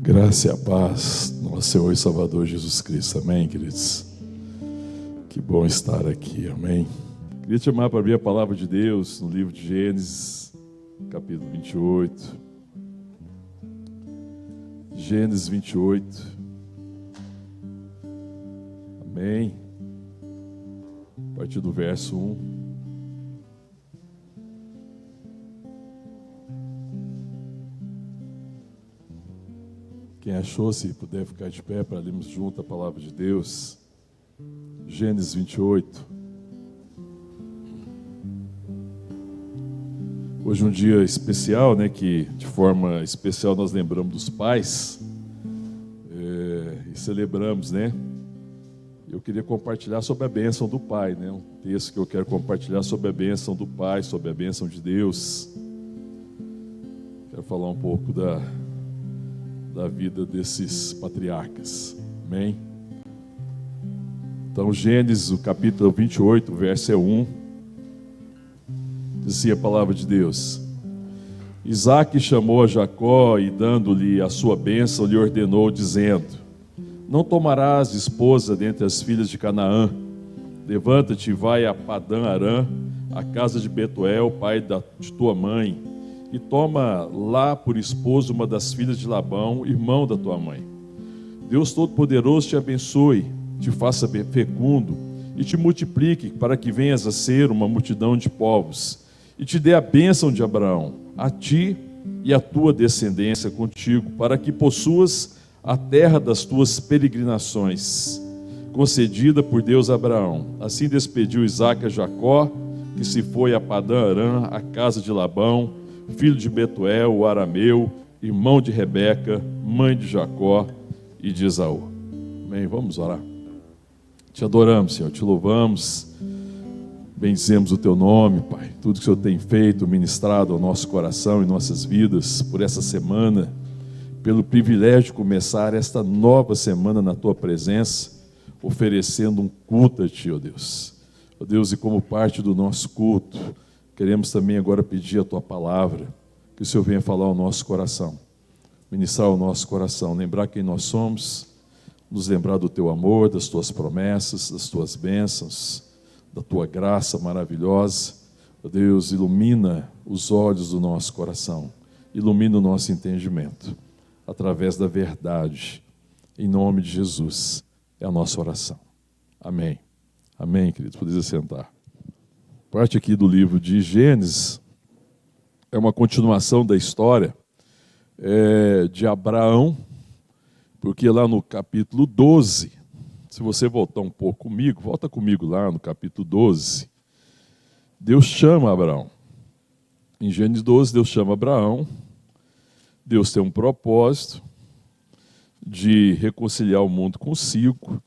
Graça e a paz do nosso Senhor e Salvador Jesus Cristo. Amém, queridos? Que bom estar aqui, amém? Queria te chamar para abrir a palavra de Deus no livro de Gênesis, capítulo 28. Gênesis 28. Amém? A partir do verso 1. Quem achou, se puder ficar de pé para lermos junto a palavra de Deus. Gênesis 28. Hoje é um dia especial, né? Que de forma especial nós lembramos dos pais. E celebramos, né? Eu queria compartilhar sobre a bênção do pai, né? Um texto que eu quero compartilhar sobre a bênção do pai, sobre a bênção de Deus. Quero falar um pouco da vida desses patriarcas, amém? Então, Gênesis, o capítulo 28, o verso 1, diz assim a palavra de Deus: Isaque chamou a Jacó e, dando-lhe a sua bênção, lhe ordenou, dizendo: Não tomarás esposa dentre as filhas de Canaã. Levanta-te e vai a Padã Arã, a casa de Betuel, pai de tua mãe, e toma lá por esposo uma das filhas de Labão, irmão da tua mãe. Deus Todo-Poderoso te abençoe, te faça fecundo e te multiplique, para que venhas a ser uma multidão de povos, e te dê a bênção de Abraão, a ti e a tua descendência contigo, para que possuas a terra das tuas peregrinações, concedida por Deus a Abraão. Assim despediu Isaque a Jacó, que se foi a Padã Arã, a casa de Labão, filho de Betuel, o arameu, irmão de Rebeca, mãe de Jacó e de Esaú. Amém? Vamos orar. Te adoramos, Senhor, te louvamos, bendizemos o teu nome, Pai. Tudo que o Senhor tem feito, ministrado ao nosso coração e nossas vidas por essa semana, pelo privilégio de começar esta nova semana na tua presença, oferecendo um culto a ti, ó Deus. Ó Deus, e como parte do nosso culto, queremos também agora pedir a tua palavra, que o Senhor venha falar ao nosso coração, ministrar ao nosso coração, lembrar quem nós somos, nos lembrar do teu amor, das tuas promessas, das tuas bênçãos, da tua graça maravilhosa. Ó Deus, ilumina os olhos do nosso coração, ilumina o nosso entendimento, através da verdade, em nome de Jesus, é a nossa oração. Amém. Amém, queridos, podem sentar. Parte aqui do livro de Gênesis é uma continuação da história de Abraão, porque lá no capítulo 12, se você voltar um pouco comigo, volta comigo lá no capítulo 12, Deus chama Abraão. Em Gênesis 12, Deus chama Abraão, Deus tem um propósito de reconciliar o mundo consigo,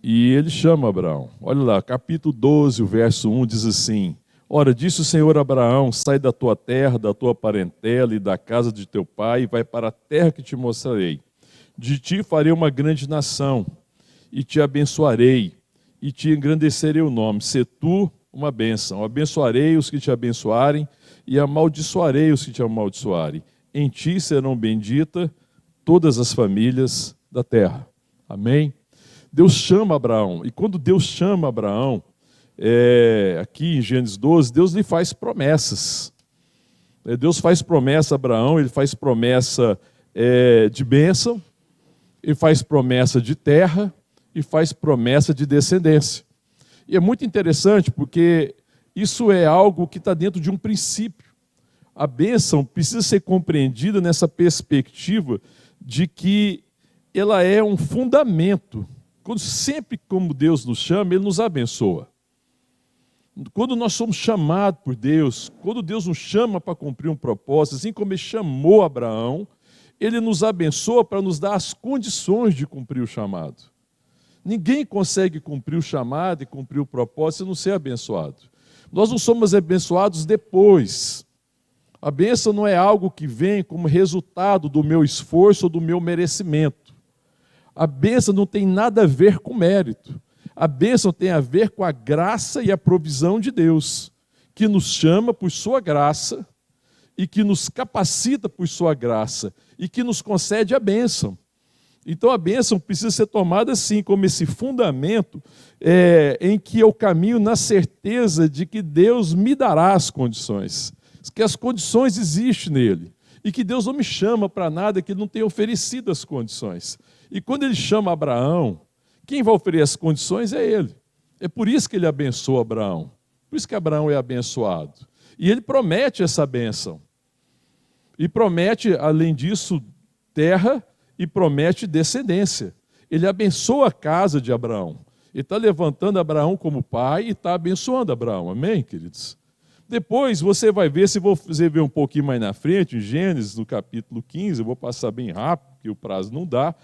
e ele chama Abraão. Olha lá, capítulo 12, o verso 1 diz assim: Ora, disse o Senhor a Abraão: sai da tua terra, da tua parentela e da casa de teu pai, e vai para a terra que te mostrarei. De ti farei uma grande nação, e te abençoarei, e te engrandecerei o nome. Sê tu uma bênção. Abençoarei os que te abençoarem, e amaldiçoarei os que te amaldiçoarem. Em ti serão benditas todas as famílias da terra. Amém? Deus chama Abraão, e quando Deus chama Abraão, aqui em Gênesis 12, Deus lhe faz promessas. Deus faz promessa a Abraão, ele faz promessa de bênção, ele faz promessa de terra e faz promessa de descendência. E é muito interessante porque isso é algo que está dentro de um princípio. A bênção precisa ser compreendida nessa perspectiva de que ela é um fundamento. Sempre como Deus nos chama, Ele nos abençoa. Quando nós somos chamados por Deus, quando Deus nos chama para cumprir um propósito, assim como Ele chamou Abraão, Ele nos abençoa para nos dar as condições de cumprir o chamado. Ninguém consegue cumprir o chamado e cumprir o propósito e não ser abençoado. Nós não somos abençoados depois. A bênção não é algo que vem como resultado do meu esforço ou do meu merecimento. A bênção não tem nada a ver com mérito. A bênção tem a ver com a graça e a provisão de Deus, que nos chama por sua graça e que nos capacita por sua graça e que nos concede a bênção. Então a bênção precisa ser tomada assim, como esse fundamento em que eu caminho na certeza de que Deus me dará as condições, que as condições existem nele, e que Deus não me chama para nada que ele não tenha oferecido as condições. E quando ele chama Abraão, quem vai oferecer as condições é ele. É por isso que ele abençoa Abraão, por isso que Abraão é abençoado. E ele promete essa bênção. E promete, além disso, terra, e promete descendência. Ele abençoa a casa de Abraão. Ele está levantando Abraão como pai e está abençoando Abraão. Amém, queridos? Depois você vai ver, se você ver um pouquinho mais na frente, em Gênesis, no capítulo 15, eu vou passar bem rápido, porque o prazo não dá.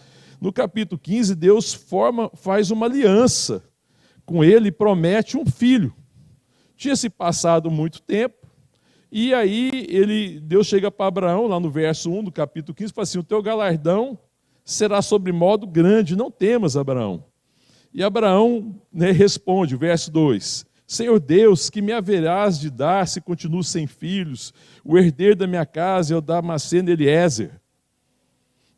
No capítulo 15, Deus faz uma aliança com ele e promete um filho. Tinha se passado muito tempo, e aí Deus chega para Abraão, lá no verso 1 do capítulo 15, e fala assim: o teu galardão será sobre modo grande, não temas, Abraão. E Abraão responde, verso 2: Senhor Deus, que me haverás de dar se continuo sem filhos? O herdeiro da minha casa é o Damasceno Eliezer.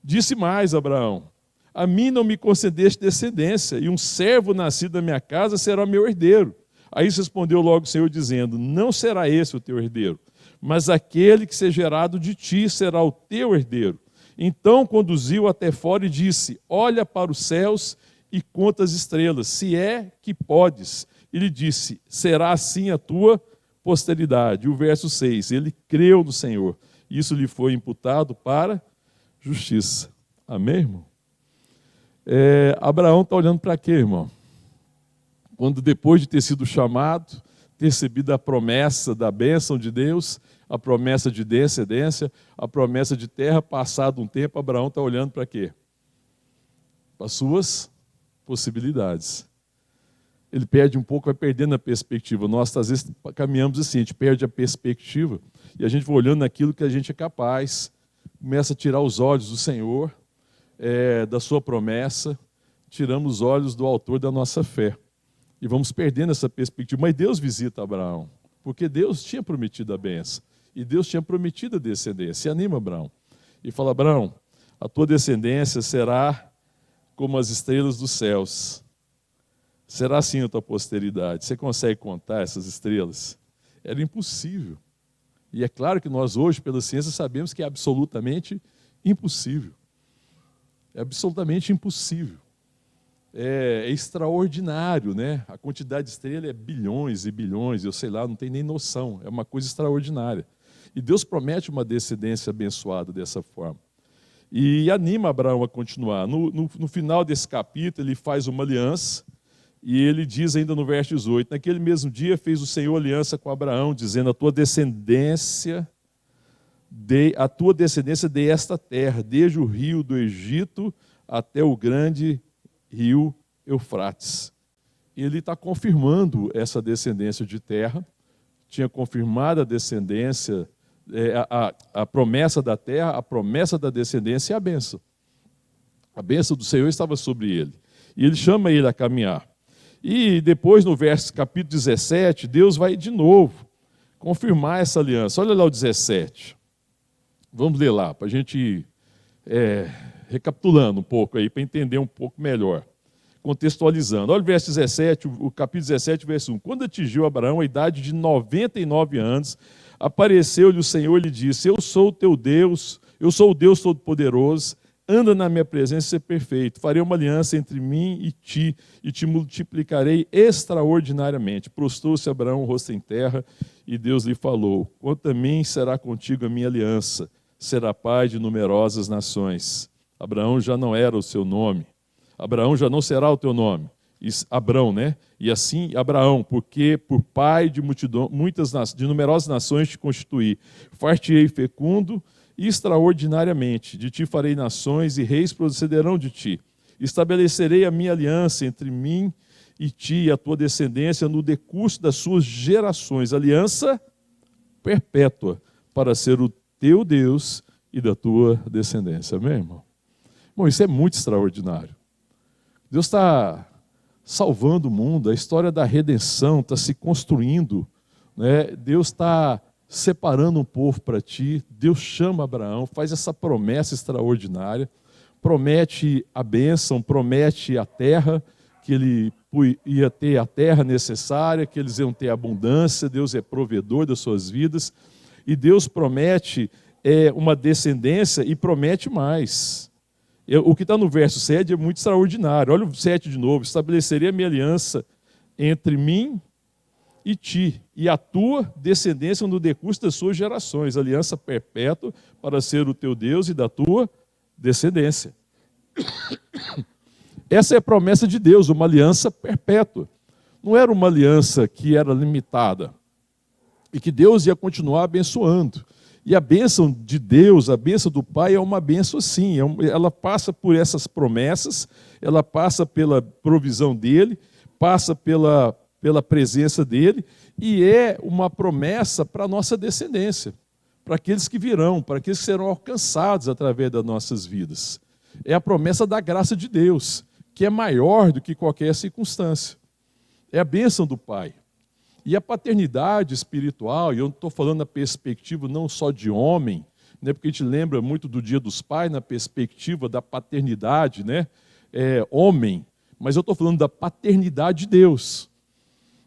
Disse mais Abraão: a mim não me concedeste descendência, e um servo nascido da minha casa será meu herdeiro. Aí respondeu logo o Senhor, dizendo: não será esse o teu herdeiro, mas aquele que ser gerado de ti será o teu herdeiro. Então conduziu até fora e disse: olha para os céus e conta as estrelas, se é que podes. E lhe disse: será assim a tua posteridade. E o verso 6, ele creu no Senhor, isso lhe foi imputado para justiça. Amém, irmão? Abraão está olhando para quê, irmão? Quando depois de ter sido chamado, ter recebido a promessa da bênção de Deus, a promessa de descendência, a promessa de terra, passado um tempo, Abraão está olhando para quê? Para as suas possibilidades. Ele perde um pouco, vai perdendo a perspectiva. Nós, às vezes, caminhamos assim, a gente perde a perspectiva e a gente vai olhando naquilo que a gente é capaz, começa a tirar os olhos do Senhor, da sua promessa, tiramos os olhos do autor da nossa fé. E vamos perdendo essa perspectiva. Mas Deus visita Abraão, porque Deus tinha prometido a bênção. E Deus tinha prometido a descendência. E anima Abraão. E fala: Abraão, a tua descendência será como as estrelas dos céus. Será assim a tua posteridade. Você consegue contar essas estrelas? Era impossível. E é claro que nós hoje, pela ciência, sabemos que é absolutamente impossível. É absolutamente impossível. É extraordinário, né? A quantidade de estrelas é bilhões e bilhões, eu sei lá, não tenho nem noção. É uma coisa extraordinária. E Deus promete uma descendência abençoada dessa forma. E anima Abraão a continuar. No final desse capítulo, ele faz uma aliança, e ele diz ainda no verso 18, naquele mesmo dia fez o Senhor aliança com Abraão, dizendo: a tua descendência dê esta terra, desde o rio do Egito até o grande rio Eufrates. Ele está confirmando essa descendência de terra, tinha confirmado a descendência, a promessa da terra, a promessa da descendência e a bênção. A bênção do Senhor estava sobre ele. E ele chama ele a caminhar. E depois, no verso capítulo 17, Deus vai de novo confirmar essa aliança. Olha lá o 17. Vamos ler lá, para a gente ir recapitulando um pouco aí, para entender um pouco melhor, contextualizando. Olha o verso 17, o capítulo 17, verso 1. Quando atingiu Abraão a idade de 99 anos, apareceu-lhe o Senhor e lhe disse: eu sou o teu Deus, eu sou o Deus Todo-Poderoso, anda na minha presença e ser perfeito. Farei uma aliança entre mim e te multiplicarei extraordinariamente. Prostrou-se Abraão o rosto em terra, e Deus lhe falou: quanto a mim, será contigo a minha aliança, será pai de numerosas nações. Abraão já não era o seu nome. Abraão já não será o teu nome. Abrão, né? E assim, Abraão, porque por pai de de numerosas nações te constituí. Far-te-ei fecundo e extraordinariamente. De ti farei nações e reis procederão de ti. Estabelecerei a minha aliança entre mim e ti e a tua descendência no decurso das suas gerações. Aliança perpétua para ser o teu Deus e da tua descendência. Amém, irmão? Bom, isso é muito extraordinário. Deus está salvando o mundo, a história da redenção está se construindo, né? Deus está separando um povo para ti. Deus chama Abraão, faz essa promessa extraordinária, promete a bênção, promete a terra, que ele ia ter a terra necessária, que eles iam ter abundância, Deus é provedor das suas vidas, e Deus promete uma descendência e promete mais. O que está no verso 7 é muito extraordinário. Olha o 7 de novo: estabelecerei a minha aliança entre mim e ti, e a tua descendência no decurso das suas gerações, aliança perpétua para ser o teu Deus e da tua descendência. Essa é a promessa de Deus, uma aliança perpétua. Não era uma aliança que era limitada, e que Deus ia continuar abençoando. E a bênção de Deus, a bênção do Pai é uma bênção assim, ela passa por essas promessas, ela passa pela provisão dele, passa pela presença dele, e é uma promessa para a nossa descendência, para aqueles que virão, para aqueles que serão alcançados através das nossas vidas. É a promessa da graça de Deus, que é maior do que qualquer circunstância. É a bênção do Pai. E a paternidade espiritual, e eu estou falando na perspectiva não só de homem, né, porque a gente lembra muito do Dia dos Pais na perspectiva da paternidade, né, homem, mas eu estou falando da paternidade de Deus,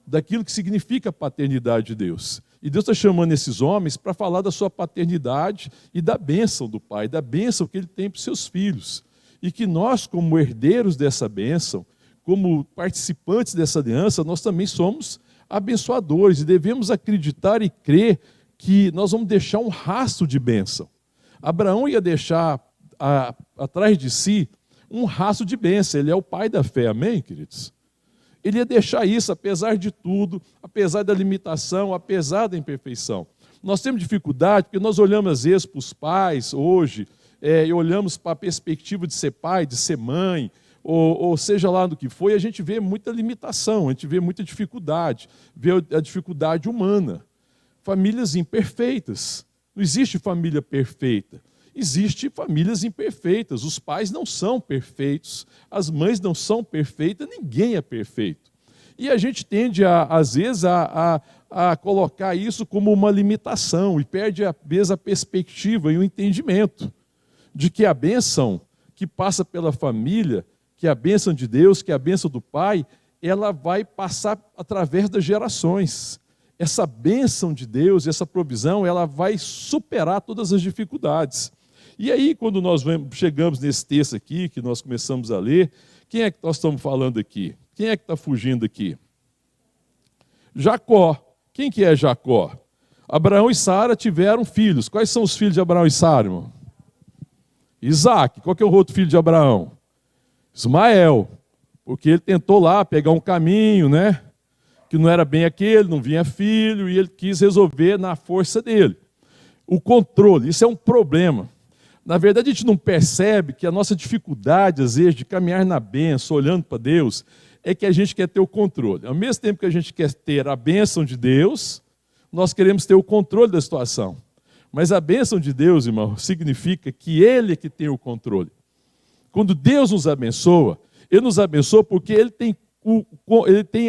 daquilo que significa a paternidade de Deus. E Deus está chamando esses homens para falar da sua paternidade e da bênção do Pai, da bênção que Ele tem para os seus filhos. E que nós, como herdeiros dessa bênção, como participantes dessa aliança, nós também somos abençoadores e devemos acreditar e crer que nós vamos deixar um rastro de bênção. Abraão ia deixar atrás de si um rastro de bênção. Ele é o pai da fé, amém, queridos? Ele ia deixar isso, apesar de tudo, apesar da limitação, apesar da imperfeição. Nós temos dificuldade porque nós olhamos às vezes para os pais hoje, e olhamos para a perspectiva de ser pai, de ser mãe, ou seja lá do que foi, a gente vê muita limitação, a gente vê muita dificuldade, vê a dificuldade humana. Famílias imperfeitas. Não existe família perfeita. Existem famílias imperfeitas. Os pais não são perfeitos, as mães não são perfeitas, ninguém é perfeito. E a gente tende, às vezes, a colocar isso como uma limitação e perde, às vezes, a perspectiva e o entendimento de que a bênção que passa pela família, que é a bênção de Deus, que é a bênção do Pai, ela vai passar através das gerações. Essa bênção de Deus, essa provisão, ela vai superar todas as dificuldades. E aí, quando nós chegamos nesse texto aqui, que nós começamos a ler, quem é que nós estamos falando aqui? Quem é que está fugindo aqui? Jacó. Quem que é Jacó? Abraão e Sara tiveram filhos. Quais são os filhos de Abraão e Sara, irmão? Isaac. Qual que é o outro filho de Abraão? Ismael. Porque ele tentou lá pegar um caminho, né? Que não era bem aquele, não vinha filho, e ele quis resolver na força dele. O controle, isso é um problema. Na verdade, a gente não percebe que a nossa dificuldade, às vezes, de caminhar na bênção, olhando para Deus, é que a gente quer ter o controle. Ao mesmo tempo que a gente quer ter a bênção de Deus, nós queremos ter o controle da situação. Mas a bênção de Deus, irmão, significa que Ele é que tem o controle. Quando Deus nos abençoa, Ele nos abençoa porque Ele tem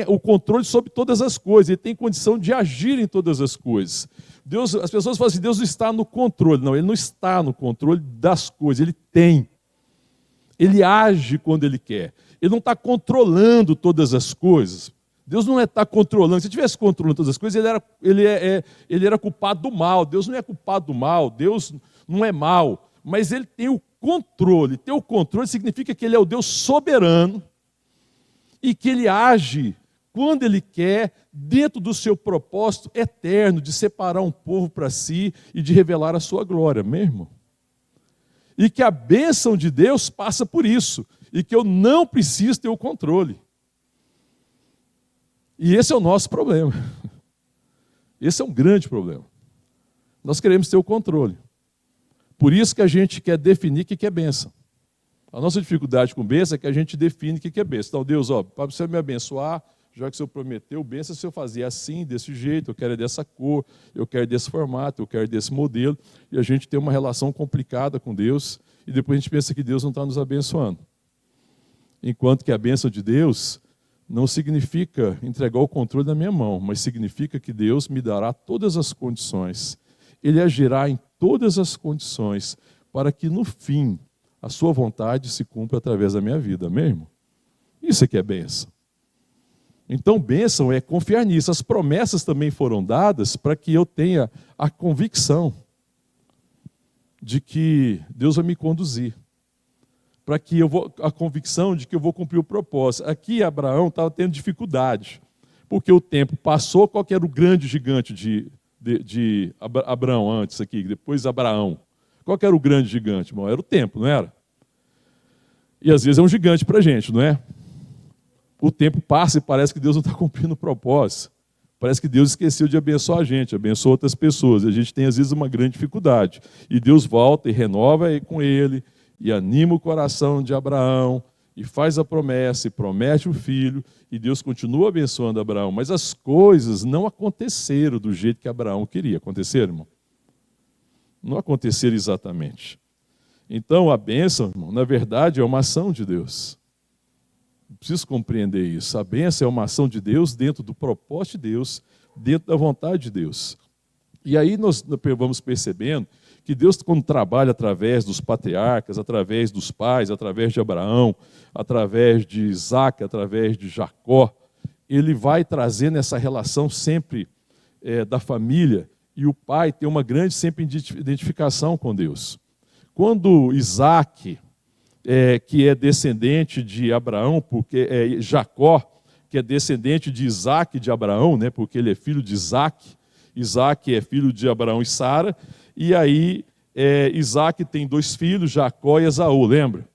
o controle sobre todas as coisas, Ele tem condição de agir em todas as coisas. Deus, as pessoas falam assim, Deus não está no controle. Não, Ele não está no controle das coisas, Ele tem. Ele age quando Ele quer. Ele não está controlando todas as coisas. Deus não está controlando. Se estivesse controlando todas as coisas, ele era culpado do mal. Deus não é culpado do mal, Deus não é mal. Mas Ele tem o controle. Ter o controle significa que Ele é o Deus soberano e que Ele age quando Ele quer, dentro do seu propósito eterno de separar um povo para si e de revelar a sua glória, mesmo. E que a bênção de Deus passa por isso, e que eu não preciso ter o controle. E esse é o nosso problema. Esse é um grande problema. Nós queremos ter o controle. Por isso que a gente quer definir o que é bênção. A nossa dificuldade com bênção é que a gente define o que é bênção. Então, Deus, para você me abençoar, já que o Senhor prometeu bênção, se eu fazer assim, desse jeito, eu quero dessa cor, eu quero desse formato, eu quero desse modelo, e a gente tem uma relação complicada com Deus, e depois a gente pensa que Deus não está nos abençoando. Enquanto que a bênção de Deus não significa entregar o controle na minha mão, mas significa que Deus me dará todas as condições. Ele agirá em todas as condições para que, no fim, a sua vontade se cumpra através da minha vida, amém, irmão? Isso aqui é bênção. Então, bênção é confiar nisso. As promessas também foram dadas para que eu tenha a convicção de que Deus vai me conduzir. Para que a convicção de que eu vou cumprir o propósito. Aqui Abraão estava tendo dificuldade, porque o tempo passou. Qual que era o grande gigante de Abraão antes aqui, depois Abraão? Qual que era o grande gigante, irmão? Era o tempo, não era? E às vezes é um gigante para a gente, não é? O tempo passa e parece que Deus não está cumprindo o propósito. Parece que Deus esqueceu de abençoar a gente, abençoa outras pessoas. E a gente tem às vezes uma grande dificuldade. E Deus volta e renova com ele, e anima o coração de Abraão, e faz a promessa, e promete o filho, e Deus continua abençoando Abraão. Mas as coisas não aconteceram do jeito que Abraão queria. Aconteceram, irmão? Não aconteceram exatamente. Então a bênção, irmão, na verdade é uma ação de Deus. Preciso compreender isso. A bênção é uma ação de Deus dentro do propósito de Deus, dentro da vontade de Deus. E aí nós vamos percebendo que Deus, quando trabalha através dos patriarcas, através dos pais, através de Abraão, através de Isaac, através de Jacó, ele vai trazendo essa relação sempre da família, e o pai tem uma grande sempre identificação com Deus. Quando Isaac, que é descendente de Abraão, porque Jacó, que é descendente de Isaac e de Abraão, né, porque ele é filho de Isaac, Isaac é filho de Abraão e Sara, e aí Isaac tem 2 filhos, Jacó e Esaú, lembra?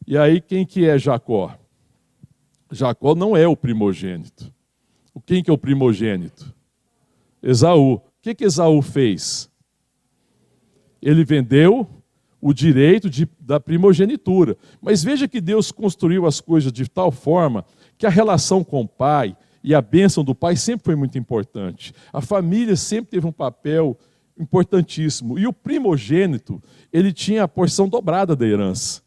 E aí quem que é Jacó? Jacó não é o primogênito. Quem que é o primogênito? Esaú. O que Esaú fez? Ele vendeu o direito da primogenitura. Mas veja que Deus construiu as coisas de tal forma que a relação com o pai e a bênção do pai sempre foi muito importante. A família sempre teve um papel importantíssimo. E o primogênito, ele tinha a porção dobrada da herança.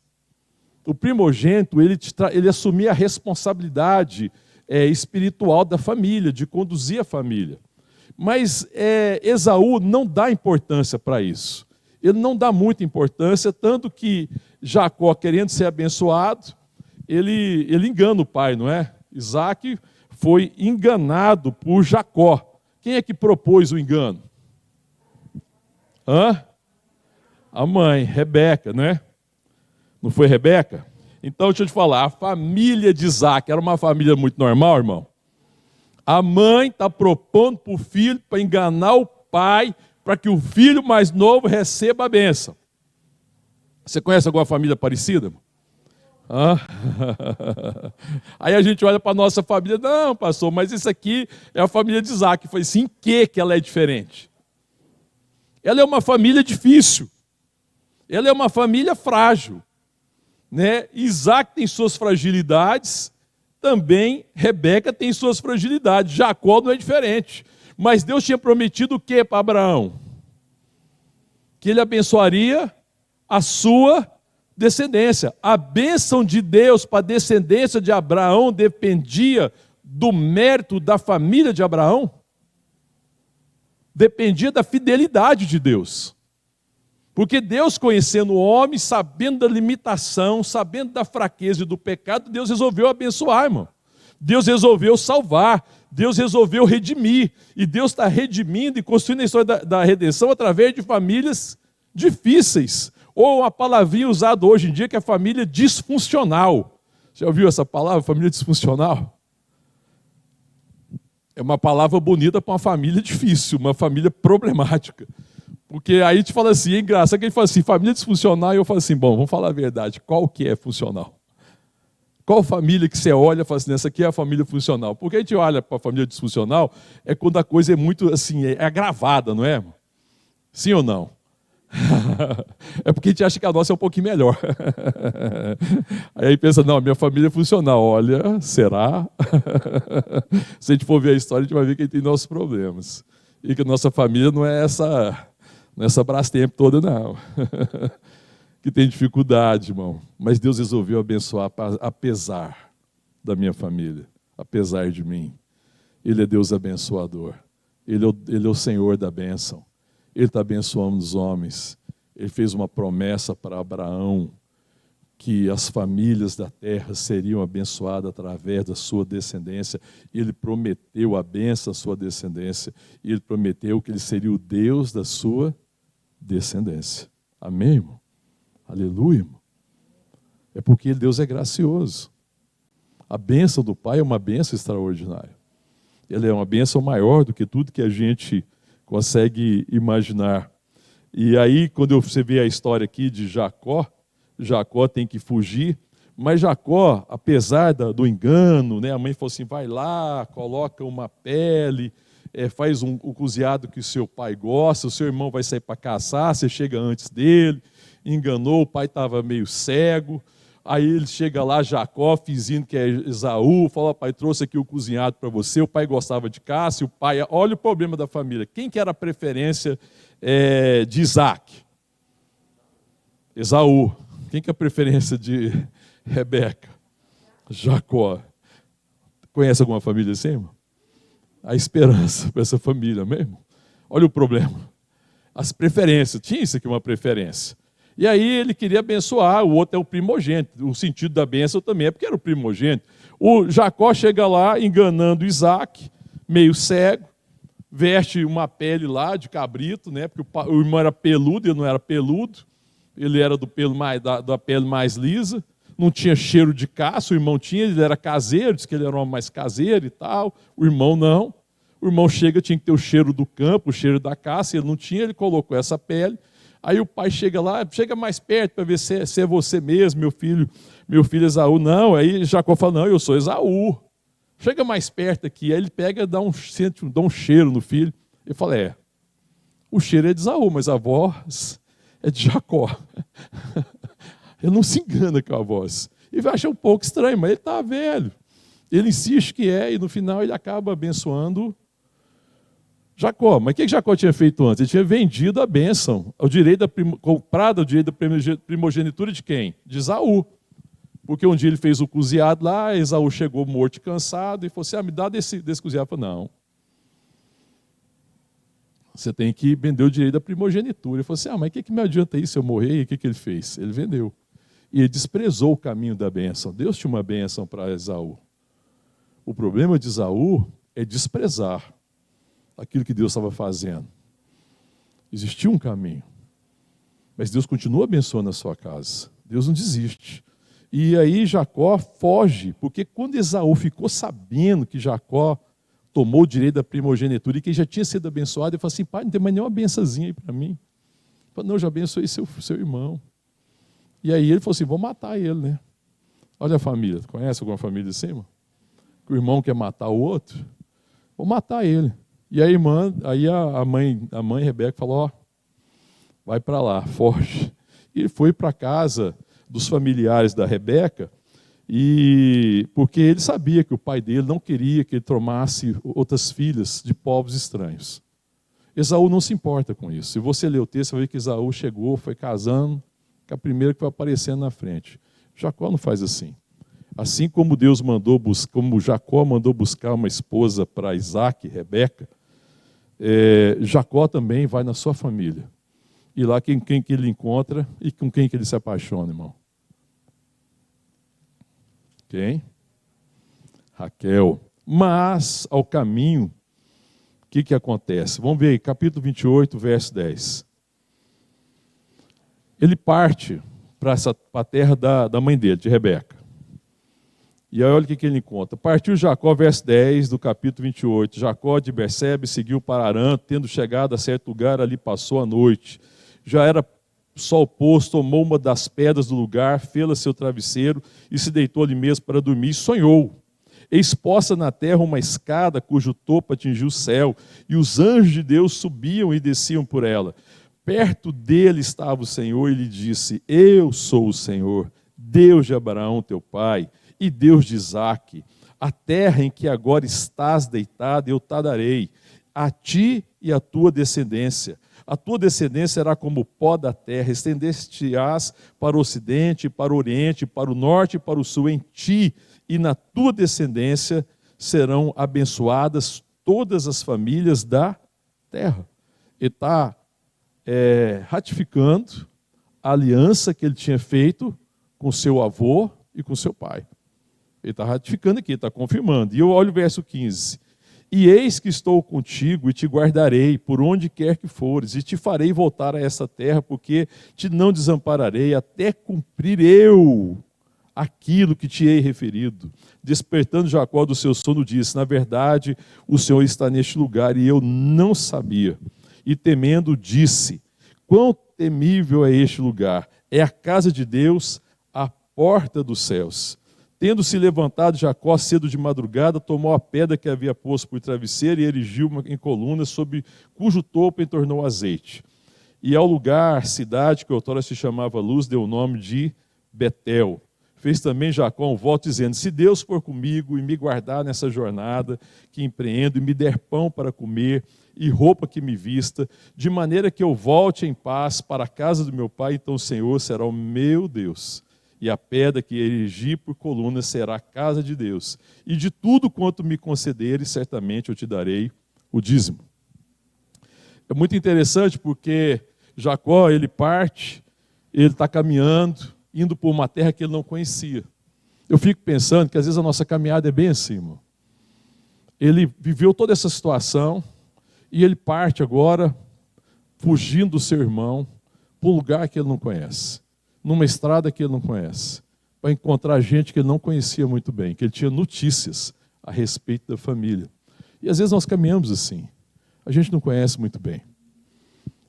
O primogênito, ele assumia a responsabilidade espiritual da família, de conduzir a família. Mas Esaú não dá importância para isso. Ele não dá muita importância, tanto que Jacó, querendo ser abençoado, ele engana o pai, não é? Isaac foi enganado por Jacó. Quem é que propôs o engano? A mãe, Rebeca, né? Não foi Rebeca? Então, deixa eu te falar, a família de Isaac era uma família muito normal, irmão? A mãe está propondo para o filho, para enganar o pai, para que o filho mais novo receba a bênção. Você conhece alguma família parecida? Aí a gente olha para a nossa família, não, pastor, mas isso aqui é a família de Isaac. Foi assim, em que ela é diferente? Ela é uma família difícil. Ela é uma família frágil. Né? Isaac tem suas fragilidades, também Rebeca tem suas fragilidades. Jacó não é diferente. Mas Deus tinha prometido o que para Abraão? Que ele abençoaria a sua descendência. A bênção de Deus para a descendência de Abraão dependia do mérito da família de Abraão? Dependia da fidelidade de Deus. Porque Deus, conhecendo o homem, sabendo da limitação, sabendo da fraqueza e do pecado, Deus resolveu abençoar, irmão. Deus resolveu salvar, Deus resolveu redimir. E Deus está redimindo e construindo a história da redenção através de famílias difíceis. Ou uma palavrinha usada hoje em dia que é família disfuncional. Já ouviu essa palavra, família disfuncional? É uma palavra bonita para uma família difícil, uma família problemática. Porque aí te fala assim, é engraçado que ele fala assim, família disfuncional, e eu falo assim, bom, vamos falar a verdade, qual que é funcional? Qual família que você olha e fala assim, essa aqui é a família funcional? Porque a gente olha para a família disfuncional, é quando a coisa é muito assim, é agravada, não é? Sim ou não? É porque a gente acha que a nossa é um pouquinho melhor. Aí pensa, não, a minha família é funcional. Olha, será? Se a gente for ver a história, a gente vai ver que a gente tem nossos problemas. E que a nossa família não é essa Brastemp toda, não. Que tem dificuldade, irmão. Mas Deus resolveu abençoar apesar da minha família. apesar de mim. Ele é Deus abençoador. Ele é o Senhor da bênção. Ele está abençoando os homens. Ele fez uma promessa para Abraão, que as famílias da terra seriam abençoadas através da sua descendência. Ele prometeu a bênção à sua descendência. E ele prometeu que ele seria o Deus da sua descendência. Amém, irmão? Aleluia, irmão. É porque Deus é gracioso. A bênção do Pai é uma bênção extraordinária. Ela é uma bênção maior do que tudo que a gente consegue imaginar. E aí, quando você vê a história aqui de Jacó, Jacó tem que fugir, mas Jacó, apesar do engano, né, a mãe falou assim, vai lá, coloca uma pele, faz um cozinhado que o seu pai gosta, o seu irmão vai sair para caçar, você chega antes dele, enganou, o pai estava meio cego, aí ele chega lá, Jacó, fingindo que é Esaú, fala, pai, trouxe aqui o cozinhado para você, o pai gostava de caça, e o pai, olha o problema da família, quem que era a preferência de Isaac? Esaú. Quem que é a preferência de Rebeca? Jacó. Conhece alguma família assim, irmão? A esperança para essa família mesmo. Olha o problema. As preferências. Tinha isso aqui, uma preferência. E aí ele queria abençoar, o outro é o primogênito. O sentido da bênção também é porque era o primogênito. O Jacó chega lá enganando Isaac, meio cego, veste uma pele lá de cabrito, né? Porque o irmão era peludo, ele não era peludo. Ele era da pele mais lisa, não tinha cheiro de caça, o irmão tinha, ele era caseiro, disse que ele era um homem mais caseiro e tal, o irmão não. O irmão chega, tinha que ter o cheiro do campo, o cheiro da caça, ele não tinha, ele colocou essa pele. Aí o pai chega lá, chega mais perto para ver se é você mesmo, meu filho Esaú. Não, aí Jacó fala, não, eu sou Esaú. Chega mais perto aqui, aí ele pega, dá um cheiro no filho, e fala, o cheiro é de Esaú, mas a voz é de Jacó. Ele não se engana com a voz. E vai achar um pouco estranho, mas ele está velho. Ele insiste que e no final ele acaba abençoando Jacó. Mas o que Jacó tinha feito antes? Ele tinha vendido a bênção, comprado o direito da primogenitura de quem? De Esaú. Porque um dia ele fez o cozinhado lá, Esaú chegou morto e cansado, e falou assim, me dá desse cozinhado. Ele falou, não. Você tem que vender o direito da primogenitura. Ele falou assim, mas o que me adianta isso se eu morrer? E o que ele fez? Ele vendeu. E ele desprezou o caminho da bênção. Deus tinha uma bênção para Esaú. O problema de Esaú é desprezar aquilo que Deus estava fazendo. Existia um caminho. Mas Deus continua abençoando a sua casa. Deus não desiste. E aí Jacó foge, porque quando Esaú ficou sabendo que Jacó tomou o direito da primogenitura e que já tinha sido abençoado, ele falou assim, pai, não tem mais nenhuma bençãozinha aí para mim. Ele falou, não, eu já abençoei seu irmão. E aí ele falou assim, vou matar ele, né? Olha a família, conhece alguma família assim, irmão? Que o irmão quer matar o outro? Vou matar ele. E a irmã, aí a mãe Rebeca falou, vai para lá, foge. E ele foi para a casa dos familiares da Rebeca, e porque ele sabia que o pai dele não queria que ele tomasse outras filhas de povos estranhos. Esaú não se importa com isso. Se você ler o texto, você vai ver que Esaú chegou, foi casando, com a primeira que foi aparecendo na frente. Jacó não faz assim. Assim como como Jacó mandou buscar uma esposa para Isaac, Rebeca, Jacó também vai na sua família. E lá quem que ele encontra e com quem que ele se apaixona, irmão? Quem? Raquel. Mas, ao caminho, o que acontece? Vamos ver aí, capítulo 28, verso 10. Ele parte para a terra da mãe dele, de Rebeca. E aí olha o que ele encontra. Partiu Jacó, verso 10 do capítulo 28. Jacó de Bersebe seguiu para Harã, tendo chegado a certo lugar, ali passou a noite. Já era sol posto, tomou uma das pedras do lugar, fê-la seu travesseiro e se deitou ali mesmo para dormir e sonhou. Exposta na terra uma escada cujo topo atingiu o céu, e os anjos de Deus subiam e desciam por ela. Perto dele estava o Senhor e lhe disse, eu sou o Senhor, Deus de Abraão teu pai, e Deus de Isaque. A terra em que agora estás deitado eu te darei, a ti e à tua descendência. A tua descendência será como o pó da terra, estendeste-ás para o ocidente, para o oriente, para o norte e para o sul. Em ti e na tua descendência serão abençoadas todas as famílias da terra. Ele está ratificando a aliança que ele tinha feito com seu avô e com seu pai. Ele está ratificando aqui, está confirmando. E eu olho o verso 15. E eis que estou contigo e te guardarei por onde quer que fores, e te farei voltar a essa terra, porque te não desampararei até cumprir eu aquilo que te hei referido. Despertando Jacó do seu sono, disse: na verdade, o Senhor está neste lugar, e eu não sabia. E temendo, disse: quão temível é este lugar! É a casa de Deus, a porta dos céus. Tendo-se levantado Jacó cedo de madrugada, tomou a pedra que havia posto por travesseiro e erigiu-uma em colunas, sobre cujo topo entornou azeite. E ao lugar, cidade, que outrora se chamava Luz, deu o nome de Betel. Fez também Jacó um voto, dizendo: se Deus for comigo e me guardar nessa jornada que empreendo, e me der pão para comer e roupa que me vista, de maneira que eu volte em paz para a casa do meu pai, então o Senhor será o meu Deus. E a pedra que erigi por coluna será a casa de Deus. E de tudo quanto me concederes, certamente eu te darei o dízimo. É muito interessante porque Jacó, ele parte, ele está caminhando, indo por uma terra que ele não conhecia. Eu fico pensando que às vezes a nossa caminhada é bem assim, irmão. Ele viveu toda essa situação e ele parte agora, fugindo do seu irmão, para um lugar que ele não conhece, numa estrada que ele não conhece, para encontrar gente que ele não conhecia muito bem, que ele tinha notícias a respeito da família. E às vezes nós caminhamos assim. A gente não conhece muito bem.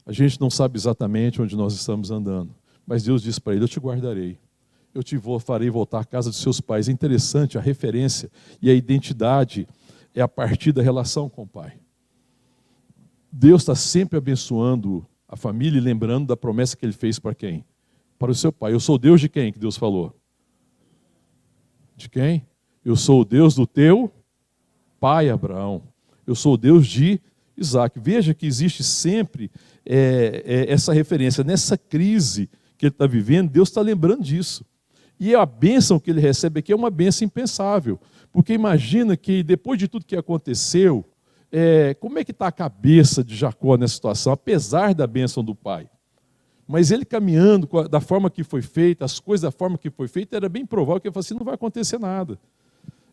A gente não sabe exatamente onde nós estamos andando. Mas Deus diz para ele: eu te guardarei. Eu te farei voltar à casa dos seus pais. É interessante, a referência e a identidade é a partir da relação com o pai. Deus está sempre abençoando a família e lembrando da promessa que ele fez para quem? Para o seu pai. Eu sou o Deus de quem que Deus falou? De quem? Eu sou o Deus do teu pai Abraão. Eu sou o Deus de Isaac. Veja que existe sempre essa referência. Nessa crise que ele está vivendo, Deus está lembrando disso. E a bênção que ele recebe aqui é uma bênção impensável. Porque imagina que depois de tudo que aconteceu, como é que está a cabeça de Jacó nessa situação, apesar da bênção do pai? Mas ele caminhando da forma que foi feita, as coisas da forma que foi feita, era bem provável que ele falasse assim: não vai acontecer nada.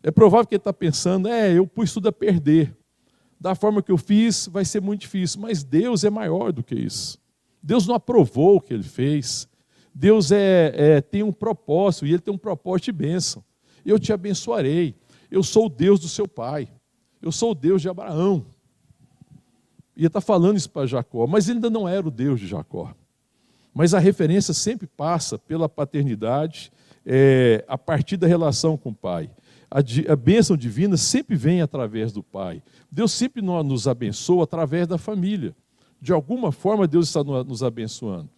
É provável que ele está pensando: eu pus tudo a perder. Da forma que eu fiz, vai ser muito difícil. Mas Deus é maior do que isso. Deus não aprovou o que ele fez. Deus tem um propósito, e ele tem um propósito de bênção. Eu te abençoarei. Eu sou o Deus do seu pai. Eu sou o Deus de Abraão. E ele está falando isso para Jacó, mas ele ainda não era o Deus de Jacó. Mas a referência sempre passa pela paternidade, a partir da relação com o pai. A bênção divina sempre vem através do pai. Deus sempre nos abençoa através da família. De alguma forma Deus está nos abençoando.